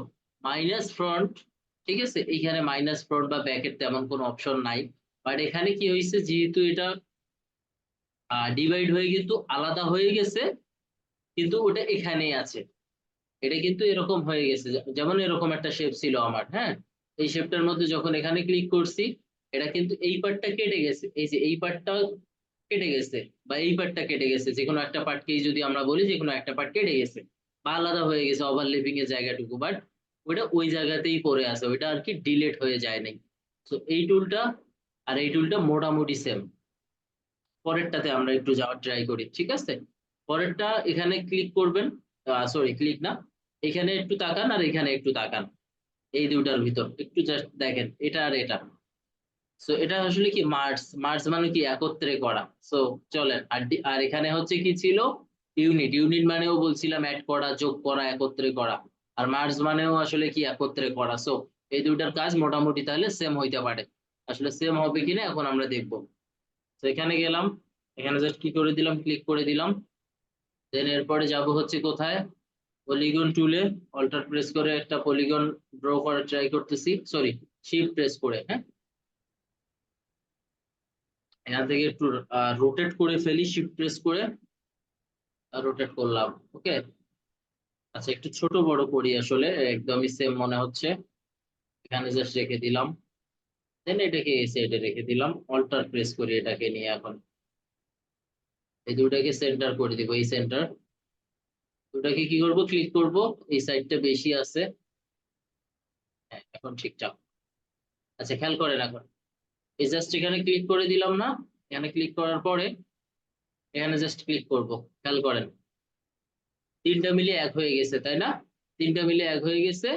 মাইনাস ফ্রন্ট ঠিক আছে, এইখানে মাইনাস ফ্রন্ট বা ব্যাকের তেমন কোনো অপশন নাই, বাট এখানে কি হয়েছে যেহেতু এটা ডিভাইড হয়ে কিন্তু আলাদা হয়ে গেছে, কিন্তু ওটা এখানেই আছে, এটা কিন্তু এরকম হয়ে গেছে, যেমন এরকম একটা শেপ ছিল আমার, হ্যাঁ, এই শেপটার মধ্যে যখন এখানে ক্লিক করছি, এটা কিন্তু এই পার্টটা কেটে গেছে, এই যে এই পার্টটা কেটে গেছে, বা এই পার্টটা কেটে গেছে, যে কোনো একটা পার্টকেই যদি আমরা বলি যে কোনো একটা পার্ট কেটে গেছে বা আলাদা হয়ে গেছে ওভারল্যাপিং এর জায়গাটুকু, বাট ওটা ওই জায়গাতেই পড়ে আছে, ওইটা আর কি ডিলেট হয়ে যায় নাই। তো এই টুলটা আর এই টুলটা মোটামুটি সেম। পরেরটাতে আমরা একটু যাওয়ার ট্রাই করি, ঠিক আছে। পরেরটা এখানে ক্লিক করবেন, সরি ক্লিক না, এখানে একটু তাকান আর এখানে একটু তাকান, এই দুটার ভিতর একটু জাস্ট দেখেন এটা আর এটা। সো এটা আসলে কি মার্জ, মার্জ মানে কি একত্রে করা। সো চলেন আর এখানে হচ্ছে কি ছিল ইউনিট, ইউনিট মানেও বলছিলাম অ্যাড করা, যোগ করা, একত্রে করা, আর মার্জ মানেও আসলে কি একত্রে করা। সো এই দুইটার কাজ মোটামুটি তাহলে সেম হইতে পারে, আসলে সেম হবে কিনা এখন আমরা দেখবো। তো এখানে গেলাম, এখানে জাস্ট কি করে দিলাম, ক্লিক করে দিলাম, দেন এরপরে যাব হচ্ছে কোথায়, পলিগন টুলে, অল্টার প্রেস করে একটা পলিগন ড্র করার ট্রাই করতেছি, সরি শিফট প্রেস করে, হ্যাঁ, এখান থেকে একটু রোটেট করে ফেলি, শিফট প্রেস করে রোটেট করলাম, ওকে। আচ্ছা একটু ছোট বড় করি, আসলে একদমই সেম মনে হচ্ছে, এখানে জাস্ট রেখে দিলাম, দেন এটাকে এই সাইডে রেখে দিলাম, অল্টার প্রেস করি এটাকে নিয়ে, এখন এই দুটাকে সেন্টার করে দিব, এই সেন্টার দুটাকে কি করব, ক্লিক করব, এই সাইডটা বেশি আছে, হ্যাঁ এখন ঠিকঠাক। আচ্ছা খেয়াল করেন এখন, এই জাস্ট এখানে ক্লিক করে দিলাম না, এখানে ক্লিক করার পরে এখানে জাস্ট ক্লিক করব, খেয়াল করেন তিনটা মিলে এক হয়ে গেছে, তাই না, তিনটা মিলে এক হয়ে গেছে।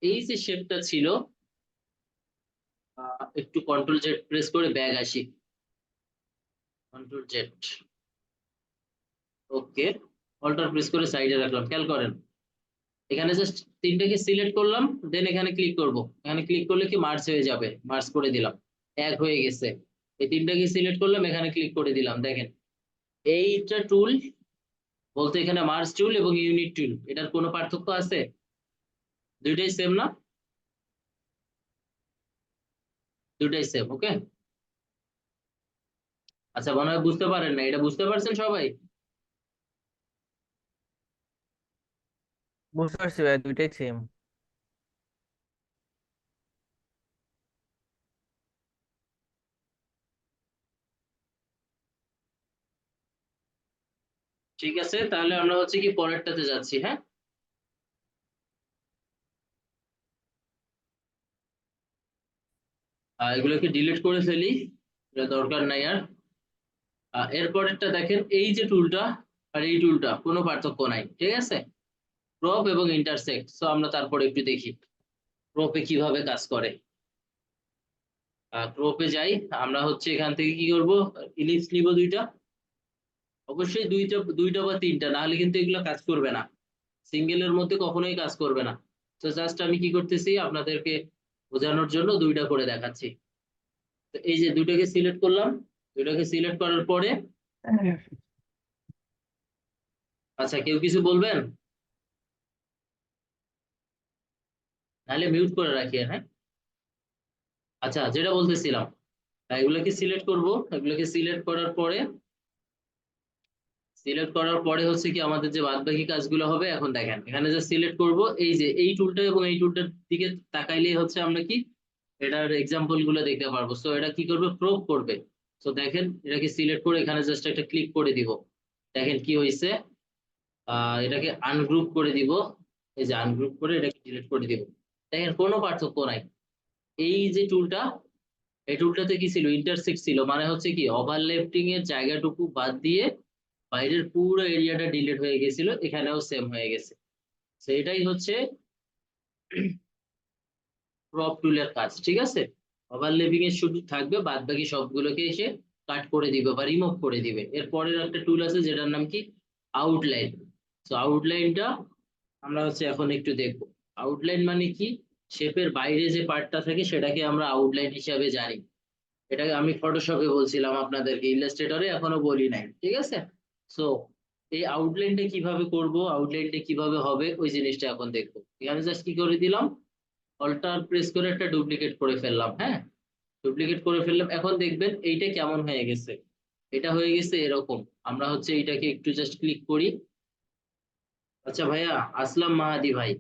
এই যে শেপটা ছিল, একটু কন্ট্রোল জেড প্রেস করে ব্যাগ আসি, কন্ট্রোল জেড, ওকে, অল্টার প্রেস করে সাইডে রাখলাম, খেয়াল করেন এখানে জাস্ট তিনটাকে সিলেক্ট করলাম, দেন এখানে ক্লিক করব, এখানে ক্লিক করলে কি মার্জ হয়ে যাবে, মার্জ করে দিলাম, এক হয়ে গেছে। এই তিনটাকে সিলেক্ট করলাম, এখানে ক্লিক করে দিলাম, দেখেন এইটা টুল বলতে এখানে মার্জ টুল এবং ইউনিট টুল, এটার কোনো পার্থক্য আছে, দুইটাই সেম না, দুইটাই সেম, ওকে। আচ্ছা মনে হয় বুঝতে পারেন না, এটা বুঝতে পারছেন সবাই? বুঝতে পারছি ভাই, দুইটাই সেম। ঠিক আছে, তাহলে আমরা হচ্ছে কি পরেরটাতে যাচ্ছি, হ্যাঁ। এগুলোকে ডিলিট করে ফেলি, এটা দরকার নাই আর। এরপরেরটা দেখেন, এই যে টুলটা আর এই টুলটা কোনো পার্থক্য নাই, ঠিক আছে, ক্রপ এবং ইন্টারসেক্ট। সো আমরা তারপরে একটু দেখি ক্রপে কিভাবে কাজ করে। ক্রপে যাই, আমরা হচ্ছে এখান থেকে কি করব, ইলিপস নিব দুইটা, অবশ্যই দুইটা দুইটা বা তিনটা, না হলে কিন্তু এগুলো কাজ করবে না, সিঙ্গেলের মধ্যে কখনোই কাজ করবে না। তো জাস্ট আমি কি করতেছি আপনাদেরকে বোঝানোর জন্য দুইটা করে দেখাচ্ছি। তো এই যে দুইটাকে সিলেক্ট করলাম, দুইটাকে সিলেক্ট করার পরে, আচ্ছা কেউ কিছু বলবেন, নাহলে মিউট করে রাখি, হ্যাঁ। আচ্ছা যেটা বলতেছিলাম, এগুলোকে সিলেক্ট করব, এগুলোকে সিলেক্ট করার পরে হচ্ছে কি আমাদের যে বাদ বাকি কাজগুলো হবে, এখন দেখেন এখানে যে সিলেক্ট করব, এই যে এই টুলটা এবং এই টুলটার দিকে তাকাইলেই হচ্ছে আমরা কি এটার এক্সাম্পল গুলো দেখতে পারবো। সো এটা কি করবে, ক্রপ করবে। সো দেখেন এটাকে সিলেক্ট করে এখানে জাস্ট একটা ক্লিক করে দিব, দেখেন কি হয়েছে, এটাকে আনগ্রুপ করে দিব, এই যে আনগ্রুপ করে এটাকে ডিলিট করে দিব, দেখেন কোনো পার্থক্য নাই। এই যে টুলটা, এই টুলটাতে কি ছিল, ইন্টারসেক্ট ছিল, মানে হচ্ছে কি ওভারল্যাপিং এর জায়গাটুকু বাদ দিয়ে বাইরের পুরো এরিয়াটা ডিলিট হয়ে গেছিল, এখানেও সেম হয়ে গেছে। তো এটাই হচ্ছে ক্রপ টুলের কাজ, ঠিক আছে। ওভারল্যাপিং এর শুধু থাকবে, বাদ বাকি সবগুলোকে এসে কাট করে দিবে বা রিমুভ করে দিবে। এরপরের একটা টুল আছে যেটার নাম কি আউটলাইন। তো আউটলাইনটা আমরা হচ্ছে এখন একটু দেখবো। আউটলাইন মানে কি, শেপের বাইরে যে পার্টটা থাকে সেটাকে আমরা আউটলাইন হিসাবে জানি। এটাকে আমি ফটোশপে বলছিলাম আপনাদেরকে, ইলাস্ট্রেটরে এখনো বলি নাই, ঠিক আছে। সো এই আউটলাইনটা কিভাবে করব, আউটলাইনটা কিভাবে হবে, ওই জিনিসটা এখন দেখবো। এখানে জাস্ট কি করে দিলাম, অল্টার প্রেস করে একটা ডুপ্লিকেট করে ফেললাম। হ্যাঁ, ডুপ্লিকেট করে ফেললাম। এখন দেখবেন এইটা কেমন হয়ে গেছে। এটা হয়ে গেছে এরকম। আমরা হচ্ছে এটাকে একটু জাস্ট ক্লিক করি। আচ্ছা ভাইয়া, আসলাম মাহাদি ভাই,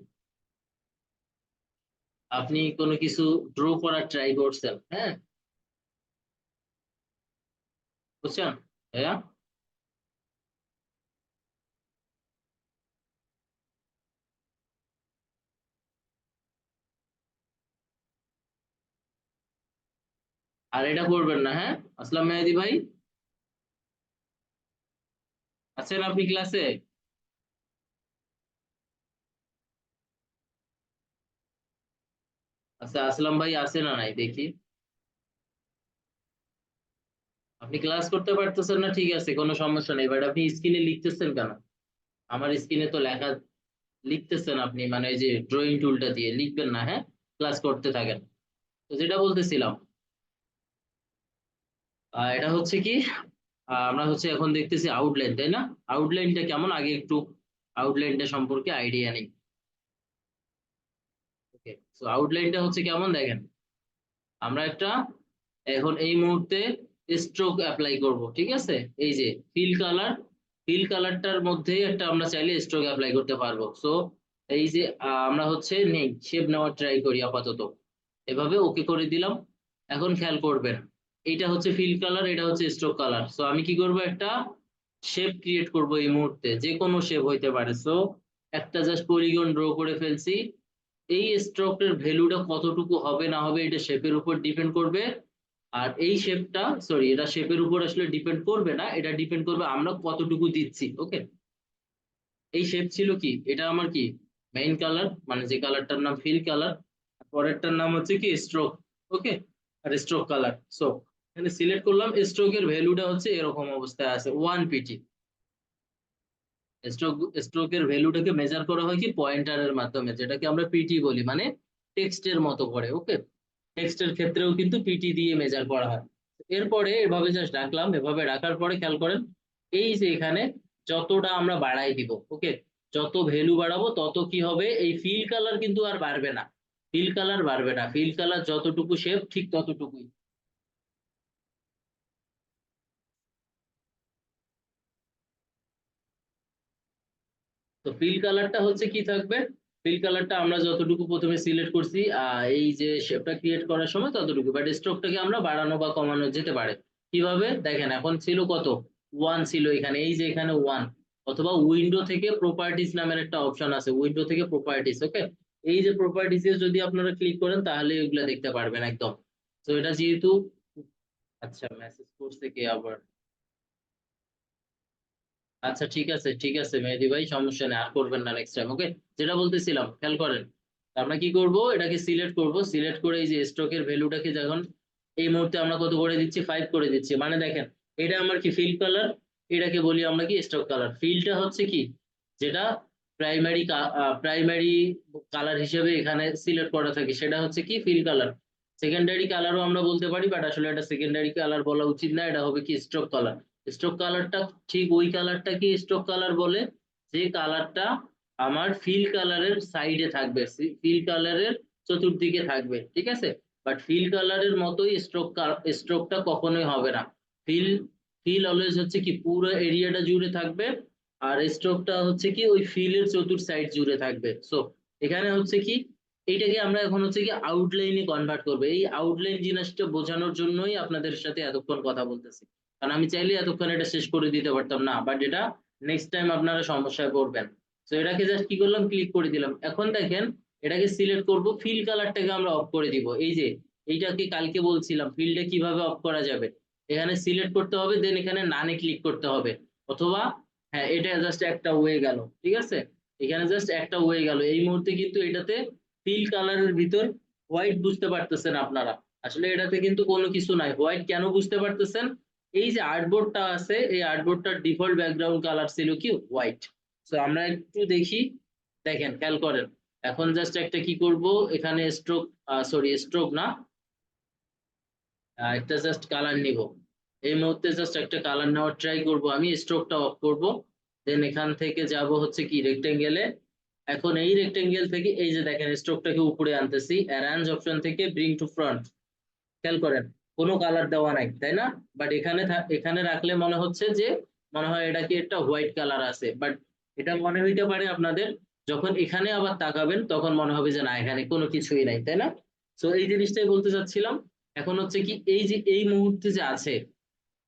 আপনি কোনো কিছু ড্র করার ট্রাই করছেন? হ্যাঁ, বুঝছেন ভাইয়া? আর এটা করবেন না। হ্যাঁ, আসলাম মেহেদি ভাই, আছেন আপনি ক্লাসে? আচ্ছা, আসলাম ভাই আছে না নাই দেখি। আপনি ক্লাস করতে পারতেছেন না, ঠিক আছে, কোনো সমস্যা নেই, বাট আপনি স্ক্রিনে লিখতেছেন কেন? আমার স্ক্রিনে তো লেখা লিখতেছেন আপনি, মানে এই যে ড্রয়িং টুলটা দিয়ে লিখবেন না। হ্যাঁ, ক্লাস করতে থাকেন। তো যেটা বলতেছিলাম, এটা হচ্ছে কি, আমরা হচ্ছে এখন দেখতেছি আউটলাইন, তাই না? আউটলাইনটা কেমন, আগে একটু আউটলাইনটা সম্পর্কে আইডিয়া নেই। ওকে, তো আউটলাইনটা হচ্ছে কেমন দেখেন, আমরা একটা এখন এই মুহূর্তে স্ট্রোক অ্যাপ্লাই করব, ঠিক আছে? এই যে ফিল কালার, ফিল কালারটার মধ্যে একটা আমরা চাইলে স্ট্রোক অ্যাপ্লাই করতে পারবো। সো এই যে আমরা হচ্ছে নেই শেপ নেওয়ার ট্রাই করি আপাতত। এভাবে ওকে করে দিলাম। এখন খেয়াল করবেন, এইটা হচ্ছে ফিল কালার, এটা হচ্ছে স্ট্রোক কালার। সো আমি কি করব, একটা শেপ ক্রিয়েট করব এই মুহূর্তে, যে কোনো শেপ হইতে পারে। সো একটা জাস্ট পলিগন ড্র করে ফেলছি। এই স্ট্রোকের ভ্যালুটা কতটুকু হবে না হবে এটা শেপের উপর ডিপেন্ড করবে। আর এই শেপটা, সরি, এটা শেপের উপর আসলে ডিপেন্ড করবে না, এটা ডিপেন্ড করবে আমরা কতটুকু দিচ্ছি। ওকে, এই শেপ ছিল কি, এটা আমার কি মেইন কালার, মানে যে কালারটার নাম ফিল কালার, পরেরটার নাম হচ্ছে কি স্ট্রোক। ওকে, আর স্ট্রোক কালার। সো এখানে সিলেক্ট করলাম, স্ট্রোকের ভ্যালুটা হচ্ছে এরকম অবস্থায় আছে 1 পিটি। স্ট্রোকের ভ্যালুটাকে মেজার করা হয় কি পয়েন্টারের মাধ্যমে, যেটাকে আমরা পিটি বলি, মানে টেক্সটের মতো করে। ওকে, টেক্সটের ক্ষেত্রেও কিন্তু পিটি দিয়ে মেজার করা হয়। এরপরে এভাবে জাস্ট রাখলাম, এভাবে রাখার পরে খেয়াল করেন, এই যে এখানে যতটা আমরা বাড়াই দিব, ওকে, যত ভ্যালু বাড়াবো তত কি হবে, এই ফিল কালার কিন্তু আর বাড়বে না। ফিল কালার বাড়বে না, ফিল কালার যতটুকু শেপ ঠিক ততটুকুই। তো ফিল কালারটা হচ্ছে কি থাকবে, ফিল কালারটা আমরা যতটুকু প্রথমে সিলেক্ট করছি এই যে শেপটা ক্রিয়েট করার সময় ততটুকু, বাট স্ট্রোকটাকে আমরা বাড়ানো বা কমানো যেতে পারে। কিভাবে দেখেন, এখন ছিল কত, 1 ছিল এখানে, এই যে এখানে 1, অথবা উইন্ডো থেকে প্রপার্টিজ নামের একটা অপশন আছে, উইন্ডো থেকে প্রপার্টিজ। ওকে, এই যে প্রপার্টিজ যদি আপনারা ক্লিক করেন তাহলে এগুলা দেখতে পারবেন একদম। তো এটা যেহেতু, আচ্ছা মেসেজ করছে কে আবার? আচ্ছা ঠিক আছে, ঠিক আছে মেহেদি ভাই, সমস্যা নেই, আর করবেন না নেক্সট টাইম। ওকে, যেটা বলতেছিলাম খেয়াল করেন, আমরা কি করব, এটাকে সিলেক্ট করব, সিলেক্ট করে এই যে স্টকের ভ্যালুটাকে যখন এই মুহূর্তে আমরা কত করে দিচ্ছি, 5 করে দিচ্ছি, মানে দেখেন এটা আমার কি ফিল কালার, এটাকে বলি আমরা কি স্টক কালার। ফিলটা হচ্ছে কি, যেটা প্রাইমারি প্রাইমারি কালার হিসেবে এখানে সিলেক্ট করা থাকে, সেটা হচ্ছে কি ফিল কালার। সেকেন্ডারি কালারও আমরা বলতে পারি, বাট আসলে এটা সেকেন্ডারি কালার বলা উচিত না, এটা হবে কি স্ট্রোক কালার। স্ট্রোক কালারটা ঠিক ওই কালারটা কি স্ট্রোক কালার বলে, যে কালারটা আমার ফিল কালারের সাইডে থাকবে, ফিল কালারের চতুর্দিকে থাকবে, ঠিক আছে? বাট ফিল কালারের মতোই স্ট্রোকটা কখনোই হবে না। ফিল ফিল অলওয়েজ হচ্ছে কি পুরো এরিয়াটা জুড়ে থাকবে, আর স্ট্রোকটা হচ্ছে কি ওই ফিলের চতুর সাইড জুড়ে থাকবে। সো এখানে হচ্ছে কি, এইটাকে আমরা এখন হচ্ছে কি আউটলাইনে কনভার্ট করবো। এই আউটলাইন জিনিসটা বোঝানোর জন্যই আপনাদের সাথে এতক্ষণ কথা বলতেছি, কারণ আমি চাইলে এতক্ষণ এটা শেষ করে দিতে পারতাম না, বাট এটা নেক্সট টাইম আপনারা সমস্যায় পড়বেন। তো এটাকে জাস্ট কি করলাম, ক্লিক করে দিলাম। এখন দেখেন এটাকে সিলেক্ট করব, ফিল কালারটাকে আমরা অফ করে দিব। এই যে এইটাকে কালকে বলছিলাম ফিলটা কিভাবে অফ করা যাবে, এখানে সিলেক্ট করতে হবে, দেন এখানে নানে ক্লিক করতে হবে, অথবা হ্যাঁ এটা জাস্ট একটা ওয়ে গেল, ঠিক আছে? এখানে জাস্ট একটা ওয়ে গেল। এই মুহূর্তে কিন্তু এটাতে ফিল কালারের ভিতর হোয়াইট বুঝতে পারতেছেন আপনারা, আসলে এটাতে কিন্তু কোনো কিছু নাই। হোয়াইট কেন বুঝতে পারতেছেন, এই যে আর্টবোর্ডটা আছে, এই আর্টবোর্ডটার ডিফল্ট ব্যাকগ্রাউন্ড কালার ছিল কি হোয়াইট। তো আমরা একটু দেখি, দেখেন খেয়াল করেন, এখন জাস্ট একটা কি করব, এখানে স্ট্রোক, সরি স্ট্রোক না, একটা জাস্ট কালার নিব। এই মুহূর্তে জাস্ট একটা কালার নেওয়ার ট্রাই করব, আমি স্ট্রোকটা অফ করব, দেন এখান থেকে যাব হচ্ছে কি রেক্টেঙ্গেলে, এখন এই রেক্টেঙ্গেল থেকে এই যে দেখেন স্ট্রোকটাকে উপরে আনতেছি, অ্যারেঞ্জ অপশন থেকে ব্রিং টু ফ্রন্ট। খেয়াল করেন কোনো কালার দেওয়া নাই তাই না, বাট এখানে রাখলে মনে হচ্ছে যে মনে হয় এটা কি একটা হোয়াইট কালার আছে, বাট এটা মনে হইতে পারে আপনাদের যখন এখানে আবার তাকাবেন তখন মনে হবে যে না এখানে কোনো কিছুই নাই, তাই না? তো এই জিনিসটাই বলতে চাচ্ছিলাম। এখন হচ্ছে কি এই যে এই মুহূর্তে যে আছে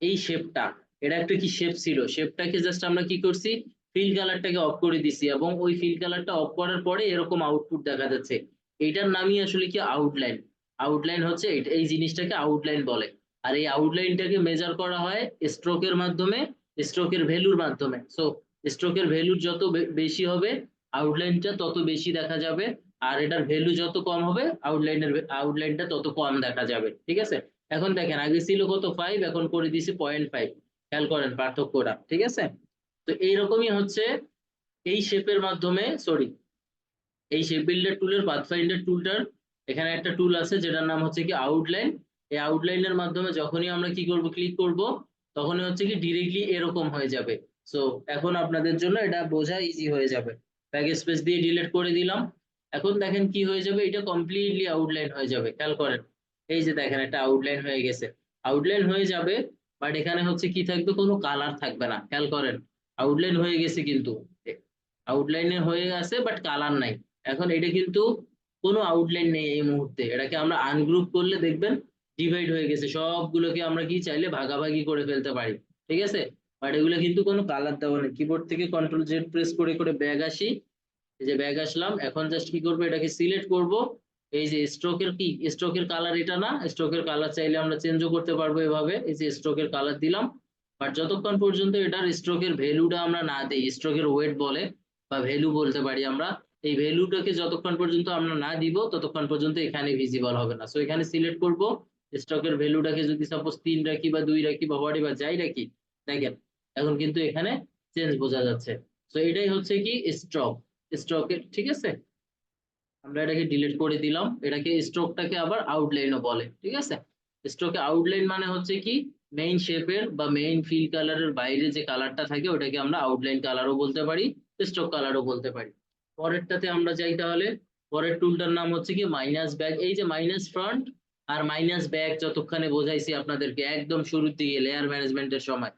এই শেপটা, এটা একটা কি শেপ ছিল, শেপটাকে জাস্ট আমরা কি করছি, ফিল কালারটাকে অফ করে দিছি এবং ওই ফিল কালারটা অফ করার পরে এরকম আউটপুট দেখা যাচ্ছে। এইটার নামই আসলে কি আউটলাইন। আউটলাইন হচ্ছে এই জিনিসটাকে আউটলাইন বলে। আর এই আউটলাইনটাকে মেজার করা হয় স্ট্রোকের মাধ্যমে, স্ট্রোকের ভ্যালুর মাধ্যমে। সো স্ট্রোকের ভ্যালু যত বেশি হবে আউটলাইনটা তত বেশি দেখা যাবে, আর এটার ভ্যালু যত কম হবে আউটলাইনটা তত কম দেখা যাবে, ঠিক আছে? এখন দেখেন আগে ছিল কত 5, এখন করে দিছি 0.5। খেয়াল করেন পার্থক্যটা, ঠিক আছে? তো এইরকমই হচ্ছে এই শেপের মাধ্যমে, সরি, এই শেপ বিল্ডার টুলের পাথফাইন্ডার টুলটার এখানে একটা টুল আছে যেটার নাম হচ্ছে কি আউটলাইন। এই আউটলাইনের মাধ্যমে যখনই আমরা কি করব, ক্লিক করব, তখনই হচ্ছে কি ডিরেক্টলি এরকম হয়ে যাবে। সো এখন আপনাদের জন্য এটা বোঝা ইজি হয়ে যাবে। ব্যাক স্পেস দিয়ে ডিলিট করে দিলাম। এখন দেখেন কি হয়ে যাবে, এটা কমপ্লিটলি আউটলাইন হয়ে যাবে। খেয়াল করেন এই যে দেখেন একটা আউটলাইন হয়ে গেছে। আউটলাইন হয়ে যাবে, বাট এখানে হচ্ছে কি থাকবে, কোনো কালার থাকবে না। খেয়াল করেন আউটলাইন হয়ে গেছে, কিন্তু আউটলাইনে হয়ে গেছে বাট কালার নাই। এখন এটা কিন্তু কোনো আউটলাইন নেই এই মুহূর্তে, এটাকে আমরা আনগ্রুপ করলে দেখবেন ডিভাইড হয়ে গেছে, সবগুলোকে আমরা কি চাইলে ভাগাভাগি করে ফেলতে পারি, ঠিক আছে? বাট এগুলো কিন্তু কোনো কালার দেওয়া নেই। কিবোর্ড থেকে কন্ট্রোল জেড প্রেস করে করে ব্যাগ আসি, এই যে ব্যাগ আসলাম। এখন জাস্ট কি করবো, এটাকে সিলেক্ট করব। এই যে স্ট্রোকের কি, স্ট্রোকের কালার এটা না, স্ট্রোকের কালার চাইলে আমরা চেঞ্জও করতে পারবো এভাবে। এই যে স্ট্রোকের কালার দিলাম, বাট যতক্ষণ পর্যন্ত এটার স্ট্রোকের ভ্যালুটা আমরা না দিই, স্ট্রোকের ওয়েট বলে বা ভ্যালু বলতে পারি আমরা, এই ভ্যালুটাকে যতক্ষণ পর্যন্ত আমরা না দিব ততক্ষণ পর্যন্ত এখানে ভিজিবল হবে না। সো এখানে সিলেক্ট করব, স্ট্রোকের ভ্যালুটাকে যদি সাপোজ 3 রাখি বা 2 রাখি বা হোয়াট এভার যাই রাখি, দেখেন এখন কিন্তু এখানে চেঞ্জ বোঝা যাচ্ছে। তো এটাই হচ্ছে কি স্ট্রোক, স্ট্রোকের, ঠিক আছে? আমরা এটাকে ডিলিট করে দিলাম, এটাকে স্ট্রোকটাকে আবার আউটলাইনও বলে, ঠিক আছে? স্ট্রোকে আউটলাইন মানে হচ্ছে কি মেইন শেপের বা মেইন ফিল কালারের বাইরে যে কালারটা থাকে ওটাকে আমরা আউটলাইন কালারও বলতে পারি, স্ট্রোক কালারও বলতে পারি। পরেরটাতে আমরা যাই তাহলে। পরের টুলটার নাম হচ্ছে কি মাইনাস ব্যাক। এই যে মাইনাস ফ্রন্ট আর মাইনাস ব্যাক যতক্ষণে বোঝাইছি আপনাদেরকে একদম শুরুর দিকে লেয়ার ম্যানেজমেন্টের সময়,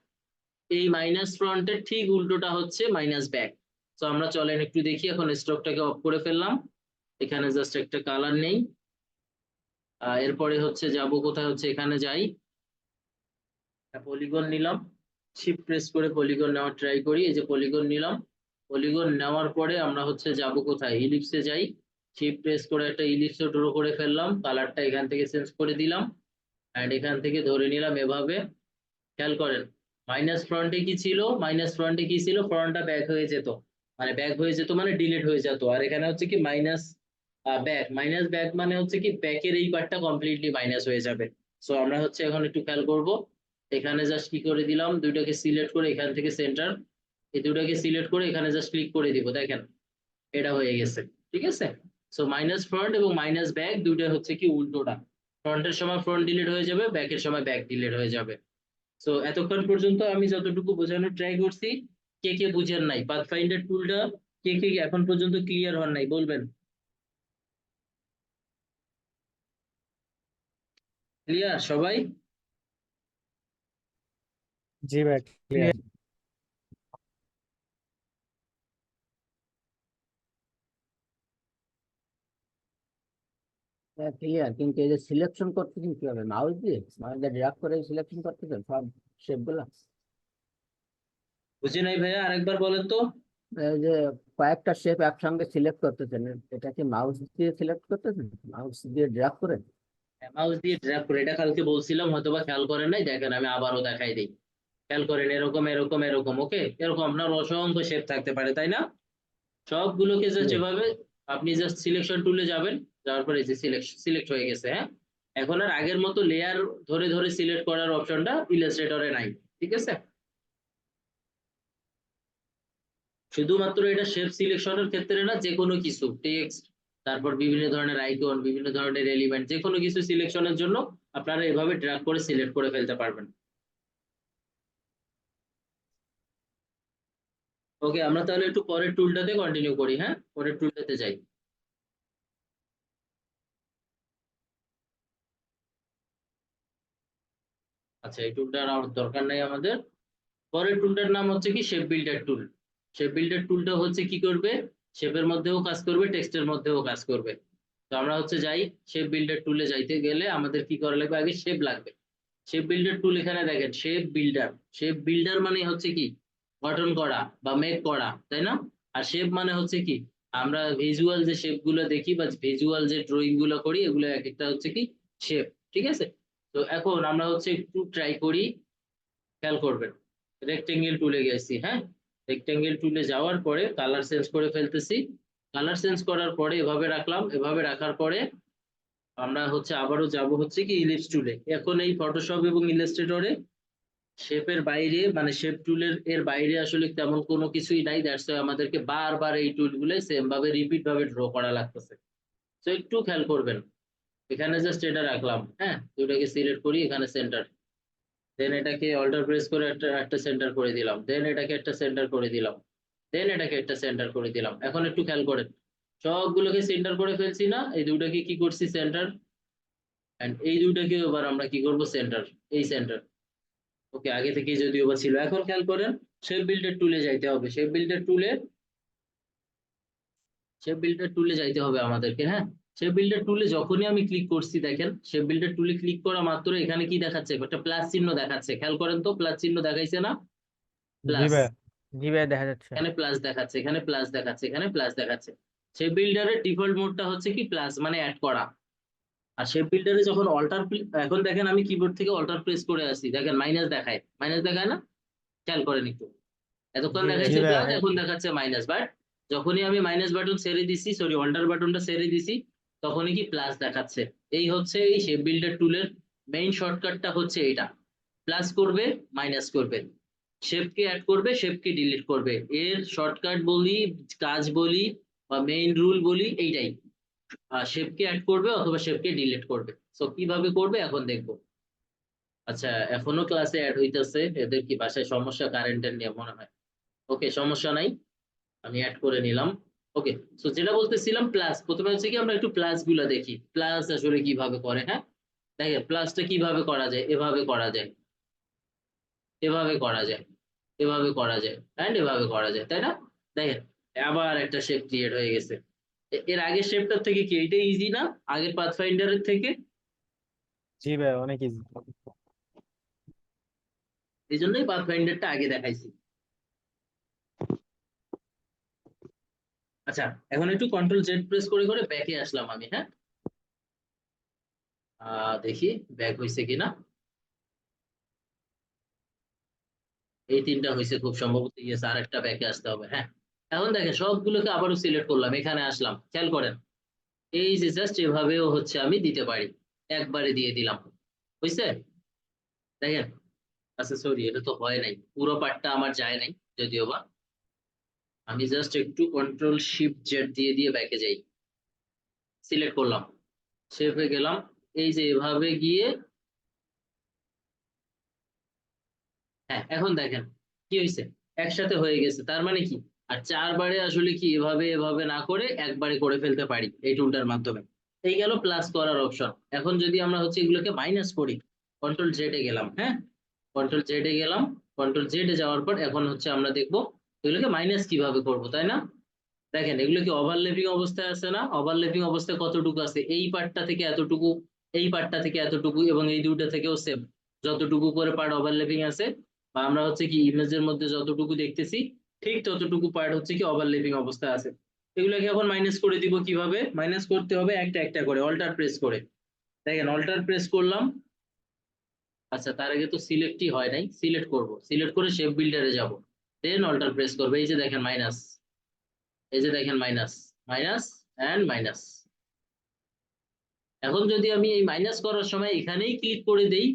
এই মাইনাস ফ্রন্টের ঠিক উল্টোটা হচ্ছে মাইনাস ব্যাক। তো আমরা চলেন একটু দেখি। এখন স্ট্রোকটাকে অফ করে ফেললাম, এখানে জাস্ট একটা কালার নেই। এরপরে হচ্ছে যাব কোথায়, হচ্ছে এখানে যাই, পলিগন নিলাম, শিফট প্রেস করে পলিগন নেওয়ার ট্রাই করি। এই যে পলিগন নিলাম, পলিগন নেওয়ার পরে আমরা হচ্ছে যাব কোথায়, ইলিপসে যাই। শিফট প্রেস করে একটা ইলিপসে ড্র করে ফেললাম, কালারটা এখান থেকে চেঞ্জ করে দিলাম, এন্ড এখান থেকে ধরে নিলাম এভাবে। খেয়াল করেন মাইনাস ফ্রন্টে কি ছিল, মাইনাস ফ্রন্টে কি ছিল, ফ্রন্টটা ব্যাক হয়ে যেত, মানে ব্যাক হয়ে যেত মানে ডিলিট হয়ে যেত। আর এখানে হচ্ছে কি মাইনাস ব্যাক, মাইনাস ব্যাক মানে হচ্ছে কি ব্যাকের এই পার্টটা কমপ্লিটলি মাইনাস হয়ে যাবে। সো আমরা হচ্ছে এখন একটু খেয়াল করব, এখানে জাস্ট কি করে দিলাম, দুইটাকে সিলেক্ট করে এখান থেকে সেন্টার, এই দুটাকে সিলেক্ট করে এখানে জাস্ট ক্লিক করে দিব, দেখেন এটা হয়ে গেছে, ঠিক আছে? সো মাইনাস ফ্রন্ট এবং মাইনাস ব্যাক দুইটা হচ্ছে কি উল্টোটা, ফ্রন্টের সময় ফ্রন্ট ডিলিট হয়ে যাবে, ব্যাকের সময় ব্যাক ডিলিট হয়ে যাবে। সো এতক্ষণ পর্যন্ত আমি যতটুকু বোঝানোর ট্রাই করছি, কে কে বুঝেন নাই পাথফাইন্ডার টুলটা, কে কে এখন পর্যন্ত ক্লিয়ার হন নাই বলবেন। ক্লিয়ার সবাই? জি ভাই, ক্লিয়ার। ক্লিয়ার, কিন্তু এই যে সিলেকশন করতেছেন কিভাবে, মাউস দিয়ে ড্র্যাগ করে সিলেকশন করতেছেন সব শেপ গুলা? বুঝি নাই ভাইয়া, আরেকবার বলেন তো। এই যে কয়েকটা শেপ একসঙ্গে সিলেক্ট করতেছেন, এটা কি মাউস দিয়ে সিলেক্ট করতেছেন, মাউস দিয়ে ড্র্যাগ করে? মাউস দিয়ে ড্র্যাগ করে, এটা কালকে বলছিলাম হয়তোবা খেয়াল করেন নাই, দেখেন আমি আবারও দেখাই দিই। খেয়াল করেন এরকম এরকম এরকম, ওকে, এরকম আপনার অসংখ্য শেপ থাকতে পারে তাই না? সবগুলোকে জাস্ট জি। এভাবে আপনি জাস্ট সিলেকশন টুলে যাবেন, যাওয়ার পরে যে সিলেক্ট হয়ে গেছে, হ্যাঁ। এখন আর আগের মতো লেয়ার ধরে ধরে সিলেক্ট করার অপশনটা ইলাস্ট্রেটরে নাই, ঠিক আছে? শুধুমাত্র এটা শেপ সিলেকশনের ক্ষেত্রে না, যে কোনো কিছু টেক্সট, তারপর বিভিন্ন ধরনের আইকন, বিভিন্ন ধরনের এলিমেন্ট, যে কোনো কিছু সিলেকশনের জন্য আপনারা এভাবে ড্র্যাগ করে সিলেক্ট করে ফেলতে পারবেন। ওকে, আমরা তাহলে একটু পরের টুলটাতে কন্টিনিউ করি। হ্যাঁ, পরের টুলটাতে যাই। আচ্ছা, এই টুলটার আর দরকার নাই আমাদের। পরের টুলটার নাম হচ্ছে কি শেপ বিল্ডার টুল। শেপ বিল্ডার টুলটা হচ্ছে কি করবে, শেপের মধ্যেও কাজ করবে, টেক্সটের মধ্যেও কাজ করবে। তো আমরা হচ্ছে যাই, শেপ বিল্ডার টুলে যাইতে গেলে আমাদের কি করা লাগবে, আগে শেপ লাগবে। শেপ বিল্ডার টুল এখানে দেখেন, শেপ বিল্ডার। শেপ বিল্ডার মানে হচ্ছে কি গঠন করা বা মেক করা, তাই না? আর শেপ মানে হচ্ছে কি আমরা ভিজুয়াল যে শেপ গুলো দেখি বা ভিজুয়াল যে ড্রয়িং গুলো করি, এগুলো এক একটা হচ্ছে কি শেপ। ঠিক আছে, তো এখন আমরা হচ্ছে একটু ট্রাই করি। খেয়াল করবেন, রেক্টেঙ্গেল টুলে গেছি। হ্যাঁ, রেক্টেঙ্গেল টুলে যাওয়ার পরে কালার চেঞ্জ করে ফেলতেছি। কালার চেঞ্জ করার পরে এভাবে রাখলাম। এভাবে রাখার পরে আমরা হচ্ছে আবারও যাব হচ্ছে কি ইলিপস টুলে। এখন এই ফটোশপ এবং ইলাস্ট্রেটরে শেপের বাইরে মানে শেপ টুলের এর বাইরে আসলে তেমন কোনো কিছুই নাই। দ্যাটস ওয়াই আমাদেরকে বারবার এই টুলগুলো সেম ভাবে রিপিট ভাবে ড্র করা লাগতেছে। তো একটু খেয়াল করবেন, এখানে জাস্ট এটা রাখলাম। হ্যাঁ, এটাকে সিলেক্ট করি, এখানে সেন্টার। দেন এটাকে অল্টার প্রেস করে একটা একটা সেন্টার করে দিলাম। দেন এটাকে একটা সেন্টার করে দিলাম। দেন এটাকে একটা সেন্টার করে দিলাম। এখন একটু খেয়াল করেন, সবগুলোকে সেন্টার করে ফেলছি না? এই দুটাকে কি করছি, সেন্টার। এন্ড এই দুটাকে এবার আমরা কি করব, সেন্টার। এই সেন্টার। ওকে, আগে থেকেই যদিও বা ছিল। এখন খেয়াল করেন, শেপ বিল্ডার টুলে যাইতে হবে। শেপ বিল্ডার টুলে যাইতে হবে আমাদেরকে। হ্যাঁ, শেপ বিল্ডার টুলে যখনই আমি ক্লিক করছি, দেখেন শেপ বিল্ডার টুলে ক্লিক করা মাত্র এখানে কি দেখাচ্ছে, একটা প্লাস চিহ্ন দেখাচ্ছে। খেয়াল করেন তো, প্লাস চিহ্ন দেখাইছে না? G plus. ভাইয়া। জি ভাইয়া, দেখা যাচ্ছে। এখানে প্লাস দেখাচ্ছে, এখানে প্লাস দেখাচ্ছে, এখানে প্লাস দেখাচ্ছে। শেপ বিল্ডারের ডিফল্ট মোডটা হচ্ছে কি প্লাস, মানে অ্যাড করা। আর শেপ বিল্ডারে যখন অল্টার, এখন দেখেন আমি কিবোর্ড থেকে অল্টার প্রেস করে আসি, দেখেন মাইনাস দেখায়। মাইনাস দেখায় না? খেয়াল করেন একটু। এতক্ষণ জি ভাইয়া, জি দেখাইছে ভাইয়া। প্লাস, এখন দেখাচ্ছে মাইনাস। বাট যখনই আমি মাইনাস বাটন ছেড়ে দিছি, সরি অল্টার বাটনটা ছেড়ে দিছি, তখনই কি প্লাস দেখাচ্ছে। এই হচ্ছে এই শেপ বিল্ডার টুলের মেইন শর্টকাটটা হচ্ছে এটা। প্লাস করবে, মাইনাস করবে, শেপকে অ্যাড করবে, শেপকে ডিলিট করবে। এর শর্টকাট বলি, কাজ বলি বা মেইন রুল বলি, এইটাই। শেপকে অ্যাড করবে অথবা শেপকে ডিলিট করবে। সো কিভাবে করবে এখন দেখবো। আচ্ছা, এখনো ক্লাসে অ্যাড হইতেছে। এদের কি বাসায় সমস্যা কারেন্টের নিয়ে মনে হয়। ওকে, সমস্যা নাই, আমি অ্যাড করে নিলাম। ওকে, সো যেটা বলতেছিলাম, প্লাস। প্রথমে হচ্ছে কি আমরা একটু প্লাস গুলা দেখি, প্লাস আসলে কিভাবে করে। হ্যাঁ, দেখেন প্লাসটা কিভাবে করা যায়, এভাবে করা যায়, এভাবে করা যায়, এভাবে করা যায়, এন্ড এভাবে করা যায়, তাই না? দেখেন, আবার একটা শেপ ক্রিয়েট হয়ে গেছে। এর আগের শেপটার থেকে কি এটা ইজি না, আগের পাথফাইন্ডারের থেকে? জি ভাইয়া, অনেক ইজি। এই জন্যই পাথফাইন্ডারটা আগে দেখাইছি। আচ্ছা, এখন একটু কন্ট্রোল জেড প্রেস করে করে ব্যাকে আসলাম আমি। হ্যাঁ, দেখি ব্যাক হয়েছে কিনা। এই তিনটা হয়েছে খুব সম্ভবত। ইয়েস, আর একটা ব্যাকে আসতে হবে। হ্যাঁ, এখন দেখেন সবগুলোকে আবারও সিলেক্ট করলাম, এখানে আসলাম। খেয়াল করেন, এই যে জাস্ট এভাবেও হচ্ছে আমি দিতে পারি, একবারে দিয়ে দিলাম। বুঝছে? দেখেন। আচ্ছা সরি, এটা তো হয় নাই, পুরো পার্টটা আমার যায় নাই যদিও বা। আমি জাস্ট একটু কন্ট্রোল শিফট জেড দিয়ে দিয়ে ব্যাকে যাই, সিলেক্ট করলাম, শেপে গেলাম, এই যে এভাবে গিয়ে। হ্যাঁ, এখন দেখেন কি হয়েছে, একসাথে হয়ে গেছে। তার মানে কি, আর চারবারে আসলে কি এভাবে এভাবে না করে একবারে করে ফেলতে পারি এই টুলটার মাধ্যমে। এই গেল প্লাস করার অপশন। এখন যদি আমরা হচ্ছে এগুলোকে মাইনাস করি, কন্ট্রোল জেড এ গেলাম। হ্যাঁ, কন্ট্রোল জেড এ গেলাম। কন্ট্রোল জেড এ যাওয়ার পর এখন হচ্ছে আমরা দেখবো এগুলোকে মাইনাস কিভাবে করব, তাই না? দেখেন, এগুলো কি ওভারল্যাপিং অবস্থায় আছে না? ওভারল্যাপিং অবস্থায় কতটুকু আছে, এই পার্টটা থেকে এতটুকু, এই পার্টটা থেকে এতটুকু, এবং এই দুইটা থেকেও সেম যতটুকু করে পার্ট ওভারল্যাপিং আছে, বা আমরা হচ্ছে কি ইমেজের মধ্যে যতটুকু দেখতেছি ঠিক ততটুকু পার্ট হচ্ছে কি ওভারল্যাপিং অবস্থায় আছে। এগুলোকে এখন মাইনাস করে দিব। কিভাবে মাইনাস করতে হবে, একটা একটা করে অল্টার প্রেস করে। দেখেন, অল্টার প্রেস করলাম। আচ্ছা, তার আগে তো সিলেক্টই হয় নাই, সিলেক্ট করব, সিলেক্ট করে শেপ বিল্ডারে যাব, দেন অল্টার প্রেস করবে। এই যে দেখেন মাইনাস, এই যে দেখেন মাইনাস, মাইনাস এন্ড মাইনাস। এখন যদি আমি এই মাইনাস করার সময় এখানেই ক্লিক করে দেই,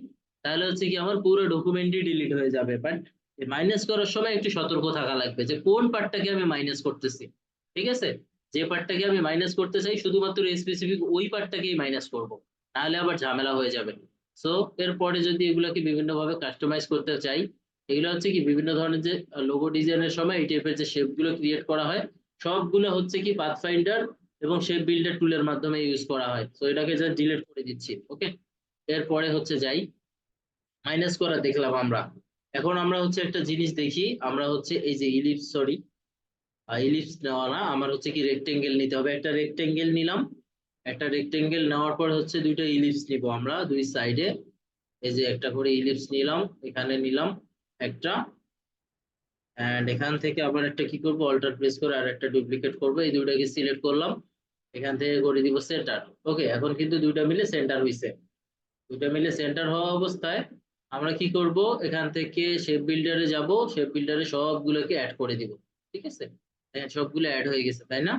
তাহলে হচ্ছে কি আমার পুরো ডকুমেন্টই ডিলিট হয়ে যাবে। বাট মাইনাস করার সময় একটু সতর্ক থাকা লাগবে যে কোন পার্টটাকে আমি মাইনাস করতেছি। ঠিক আছে, যে পার্টটাকে আমি মাইনাস করতে চাই শুধুমাত্র স্পেসিফিক ওই পার্টটাকেই মাইনাস করব, নাহলে আবার ঝামেলা হয়ে যাবে। সো এরপরে যদি এগুলোকে বিভিন্নভাবে কাস্টমাইজ করতে চাই, এগুলো হচ্ছে কি বিভিন্ন ধরনের যে লোগো ডিজাইনের সময় এই টাইপের যে শেপ গুলো ক্রিয়েট করা হয় সবগুলো হচ্ছে কি পাথফাইন্ডার এবং শেপ বিল্ডার টুলের মাধ্যমে ইউজ করা হয়। তো এটাকে জাস্ট ডিলিট করে দিচ্ছি। ওকে, এরপরে হচ্ছে যাই মাইনাস করা দেখলাম আমরা। এখন আমরা হচ্ছে একটা জিনিস দেখি, আমরা হচ্ছে এই যে ইলিপস, সরি ইলিপস নেওয়া না, আমার হচ্ছে কি রেক্টেঙ্গেল নিতে হবে। একটা রেক্টেঙ্গেল নিলাম, একটা রেক্টেঙ্গেল নেওয়ার পর হচ্ছে দুইটা ইলিপস নিব আমরা দুই সাইডে। এই যে একটা করে ইলিপস নিলাম, এখানে নিলাম একটা, এন্ড এখান থেকে আবার একটা কি করব, অল্টার প্রেস করে আর একটা ডুপ্লিকেট করব, এই দুইটাকে সিলেক্ট করলাম, এখান থেকে করে দিব সেন্টার। ওকে, এখন কিন্তু দুইটা মিলে সেন্টার হইছে। দুইটা মিলে সেন্টার হওয়া অবস্থায় আমরা কি করব, এখান থেকে শেপ বিল্ডারে যাব, শেপ বিল্ডারে সবগুলোকে অ্যাড করে দিব। ঠিক আছে, সবগুলো অ্যাড হয়ে গেছে তাই না,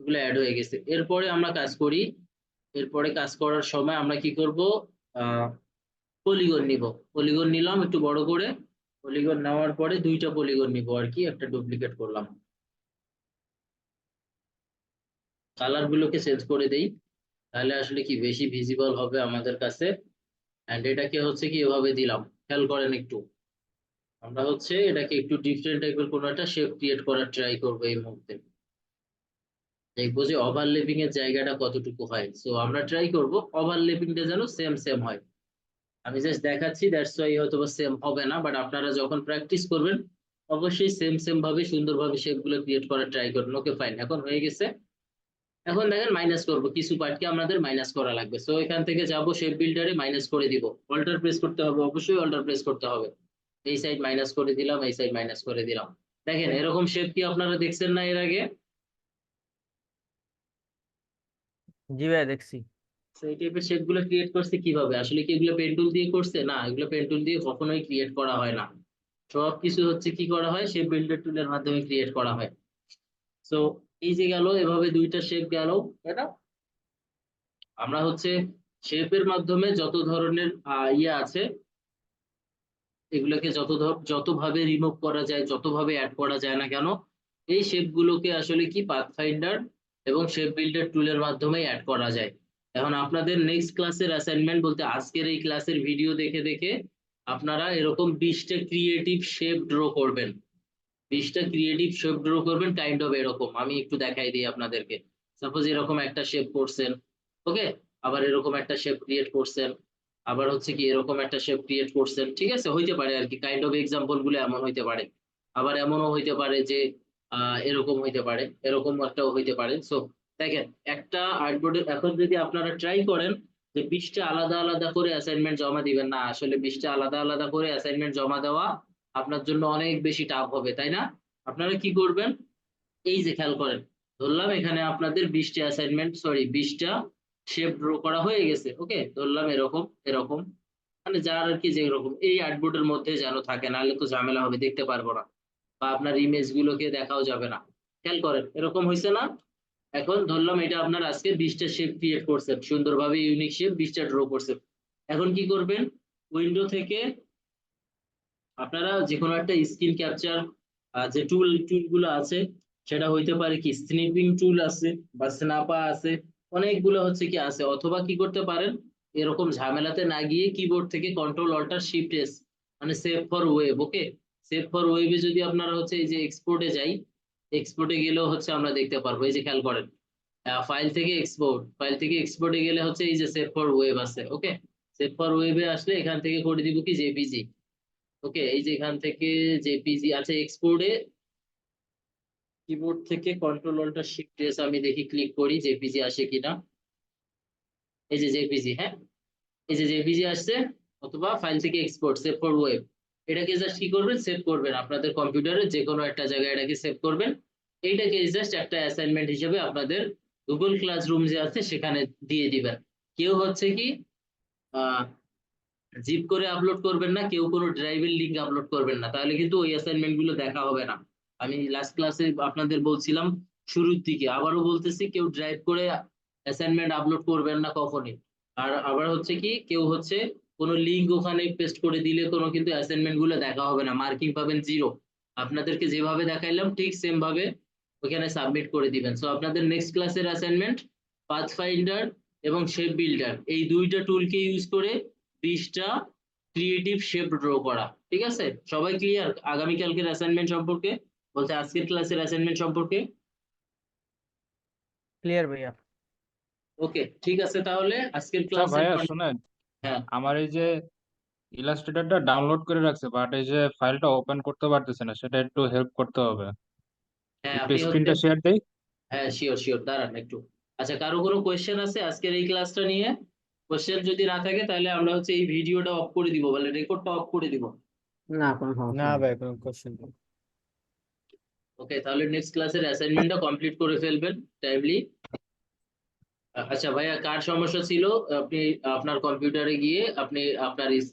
এগুলো অ্যাড হয়ে গেছে। এরপরে আমরা কাজ করি, এরপরে কাজ করার সময় আমরা কি করব, পলিগন নিব। পলিগন নিলাম একটু বড় করে, পলিগন নেওয়ার পরে দুইটা পলিগন নিব আর কি, একটা ডুপ্লিকেট করলাম। কালার গুলোকে চেঞ্জ করে দেই, তাহলে আসলে কি বেশি ভিজিবল হবে আমাদের কাছে। এন্ড এটাকে হচ্ছে কি এভাবে দিলাম, খেয়াল করেন একটু। আমরা হচ্ছে এটাকে একটু ডিফারেন্ট টাইপের কোনো একটা শেপ ক্রিয়েট করার ট্রাই করবো এই মুহূর্তে, দেখবো যে ওভারল্যাপিং এর জায়গাটা কতটুকু হয়। সো আমরা ট্রাই করব ওভারল্যাপিংটা যেন সেম সেম হয়। আমি জাস্ট দেখাচ্ছি, দ্যাটস ওয়াই হয়তো সেম হবে না, বাট আপনারা যখন প্র্যাকটিস করবেন অবশ্যই সেম সেম ভাবে সুন্দরভাবে শেপগুলো ক্রিয়েট করার ট্রাই করবেন। ওকে ফাইন, এখন হয়ে গেছে। এখন দেখেন মাইনাস করব, কিছু পার্টকে আমাদের মাইনাস করা লাগবে। সো এখান থেকে যাব শেপ বিল্ডারে, মাইনাস করে দিব, অল্টার প্রেস করতে হবে, অবশ্যই অল্টার প্রেস করতে হবে। এই সাইড মাইনাস করে দিলাম, এই সাইড মাইনাস করে দিলাম। দেখেন এরকম শেপ কি আপনারা দেখছেন না এর আগে? জি ভাইয়া দেখছি। তো এই টাইপের শেপ গুলো ক্রিয়েট করছে কিভাবে? আসলে কি এগুলো পেন টুল দিয়ে করছে? না, এগুলো পেন টুল দিয়ে কখনোই ক্রিয়েট করা হয় না। সবকিছু হচ্ছে কি করা হয়, শেপ বিল্ডার টুলের মাধ্যমে ক্রিয়েট করা হয়। সো এই যে গেল, এভাবে দুইটা শেপ গেল, তাই না? আমরা হচ্ছে শেপের মাধ্যমে যত ধরনের ইয়ে আছে এগুলোকে যতভাবে রিমুভ করা যায়, যতভাবে অ্যাড করা যায় না কেন, এই শেপ গুলোকে আসলে কি পাথফাইন্ডার এবং শেপ বিল্ডার টুলের মাধ্যমে অ্যাড করা যায়। এখন আপনাদের নেক্সট ক্লাসের অ্যাসাইনমেন্ট বলতে আজকের এই ক্লাসের ভিডিও দেখে দেখে আপনারা এরকম 20টা ক্রিয়েটিভ শেপ ড্র করবেন। 20টা ক্রিয়েটিভ শেপ ড্র করবেন কাইন্ড অফ এরকম, আমি একটু দেখাই দিই আপনাদেরকে। সাপোজ এরকম একটা শেপ করছেন, ওকে, আবার এরকম একটা শেপ ক্রিয়েট করছেন, আবার হচ্ছে কি এরকম একটা শেপ ক্রিয়েট করছেন। ঠিক আছে, হইতে পারে আর কি, কাইন্ড অফ এক্সাম্পল গুলো এমন হইতে পারে। আবার এমনও হইতে পারে যে এরকম হইতে পারে, এরকম একটাও হইতে পারে। সো দেখেন একটা আর্টবোর্ডে এখন যদি আপনারা ট্রাই করেন যে 20টা আলাদা আলাদা করে অ্যাসাইনমেন্ট জমা দিবেন, না আসলে 20টা আলাদা আলাদা করে অ্যাসাইনমেন্ট জমা দেওয়া আপনার জন্য অনেক বেশি টাফ হবে, তাই না? আপনারা কি করবেন, এই যে খেয়াল করেন, ধরলাম এখানে আপনাদের 20টা অ্যাসাইনমেন্ট, সরি 20টা শেপ ড্র করা হয়ে গেছে। ওকে, ধরলাম এরকম এরকম, মানে যার আর কি যে এরকম এই আর্টবোর্ডের মধ্যে যেন থাকে, নাহলে তো ঝামেলা হবে, দেখতে পারবো না, বা আপনার ইমেজ গুলোকে দেখাও যাবে না। খেয়াল করেন এরকম হয়েছে না? এখন ধরলাম এটা আপনার আজকে 20টা শেপ ক্রিয়েট করছেন, সুন্দরভাবে ইউনিক শেপ 20টা ড্র করছেন। এখন কি করবেন, উইন্ডো থেকে আপনারা যে কোনো একটা স্ক্রিন ক্যাপচার যে টুলগুলো আছে, সেটা হইতে পারে কি স্নিপিং টুল আছে বা স্ন্যাপা আছে, অনেকগুলো হচ্ছে কি আছে। অথবা কি করতে পারেন, এরকম ঝামেলাতে না গিয়ে কিবোর্ড থেকে কন্ট্রোল অল্টার শিফট এস, মানে save for web. Okay, save for ওয়েবে যদি আপনারা হচ্ছে এই যে এক্সপোর্টে যাই, এক্সপোর্টে গেলেও হচ্ছে আমরা দেখতে পারবো, এই যে খেয়াল করেন ফাইল থেকে এক্সপোর্ট, ফাইল থেকে এক্সপোর্টে গেলে হচ্ছে এই যে সেভ ফর ওয়েব আছে। ওকে, সেভ ফর ওয়েবে আসলে এখান থেকে করে দিব কি জেপিজি। ওকে, এই যে এখান থেকে জেপিজি আছে, এক্সপোর্টে কিবোর্ড থেকে কন্ট্রোল অল্টার শিফট এস আমি দেখি, ক্লিক করি জেপিজি আসে কিনা। এই যে জেপিজি, হ্যাঁ এই যে জেপিজি আসছে। অথবা ফাইল থেকে এক্সপোর্ট, সেভ ফর ওয়েব, এটাকে জাস্ট কি করবেন, সেভ করবেন আপনাদের কম্পিউটারে যে কোনো একটা জায়গায়, এটাকে সেভ করবেন। এইটাকে জাস্ট একটা অ্যাসাইনমেন্ট হিসেবে আপনাদের গুগল ক্লাসরুম যে আছে সেখানে দিয়ে দিবেন। কেউ হচ্ছে কি জিপ করে আপলোড করবেন না, কেউ কোনো ড্রাইভের লিংক আপলোড করবেন না, তাহলে কিন্তু ওই অ্যাসাইনমেন্ট গুলো দেখা হবে না। আমি লাস্ট ক্লাসে আপনাদের বলছিলাম, শুরুর দিকে আবারও বলতেছি, কেউ ড্রাইভ করে অ্যাসাইনমেন্ট আপলোড করবেন না কখনই। আর আবার হচ্ছে কি কেউ হচ্ছে কোনো লিংক ওখানে পেস্ট করে দিলে কোনো কিন্তু অ্যাসাইনমেন্ট গুলো দেখা হবে না, মার্কিং পাবেন 0। আপনাদেরকে যেভাবে দেখাইলাম ঠিক সেম ভাবে ওখানে সাবমিট করে দিবেন। সো আপনাদের নেক্সট ক্লাসের অ্যাসাইনমেন্ট পাথফাইন্ডার এবং শেপ বিল্ডার, এই দুইটা টুলকে ইউজ করে 20টা ক্রিয়েটিভ শেপ ড্র করা। ঠিক আছে, সবাই ক্লিয়ার আগামীকালকের অ্যাসাইনমেন্ট সম্পর্কে, বলতে আজকের ক্লাসের অ্যাসাইনমেন্ট সম্পর্কে? ক্লিয়ার ভাইয়া। ওকে, ঠিক আছে, তাহলে আজকের আচ্ছা ক্লাসের ভাইয়া শুনেন, হ্যাঁ আমার এই যে ইলাস্ট্রেটরটা ডাউনলোড করে রাখছে, বাট এই যে ফাইলটা ওপেন করতে পারতেছে না, সেটা একটু হেল্প করতে হবে। হ্যাঁ একটু আপনি হচ্ছে স্ক্রিনটা শেয়ার দেই। হ্যাঁ শিওর শিওর, দাঁড়ান একটু। আচ্ছা, কারো কোনো কোয়েশ্চেন আছে আজকের এই ক্লাসটা নিয়ে? কোয়েশ্চেন যদি না থাকে তাহলে আমরা হচ্ছে এই ভিডিওটা অফ করে দিব, মানে রেকর্ডটা অফ করে দিব। না কোনো সমস্যা না নেই। ভাই কোনো কোশ্চেন নেই। ওকে, তাহলে নেক্সট ক্লাসের অ্যাসাইনমেন্টটা কমপ্লিট করে ফেলবেন টাইমলি। আচ্ছা ভাইয়া, কার সমস্যা ছিল? আপনি আপনার কম্পিউটারে গিয়ে আপনি আপনার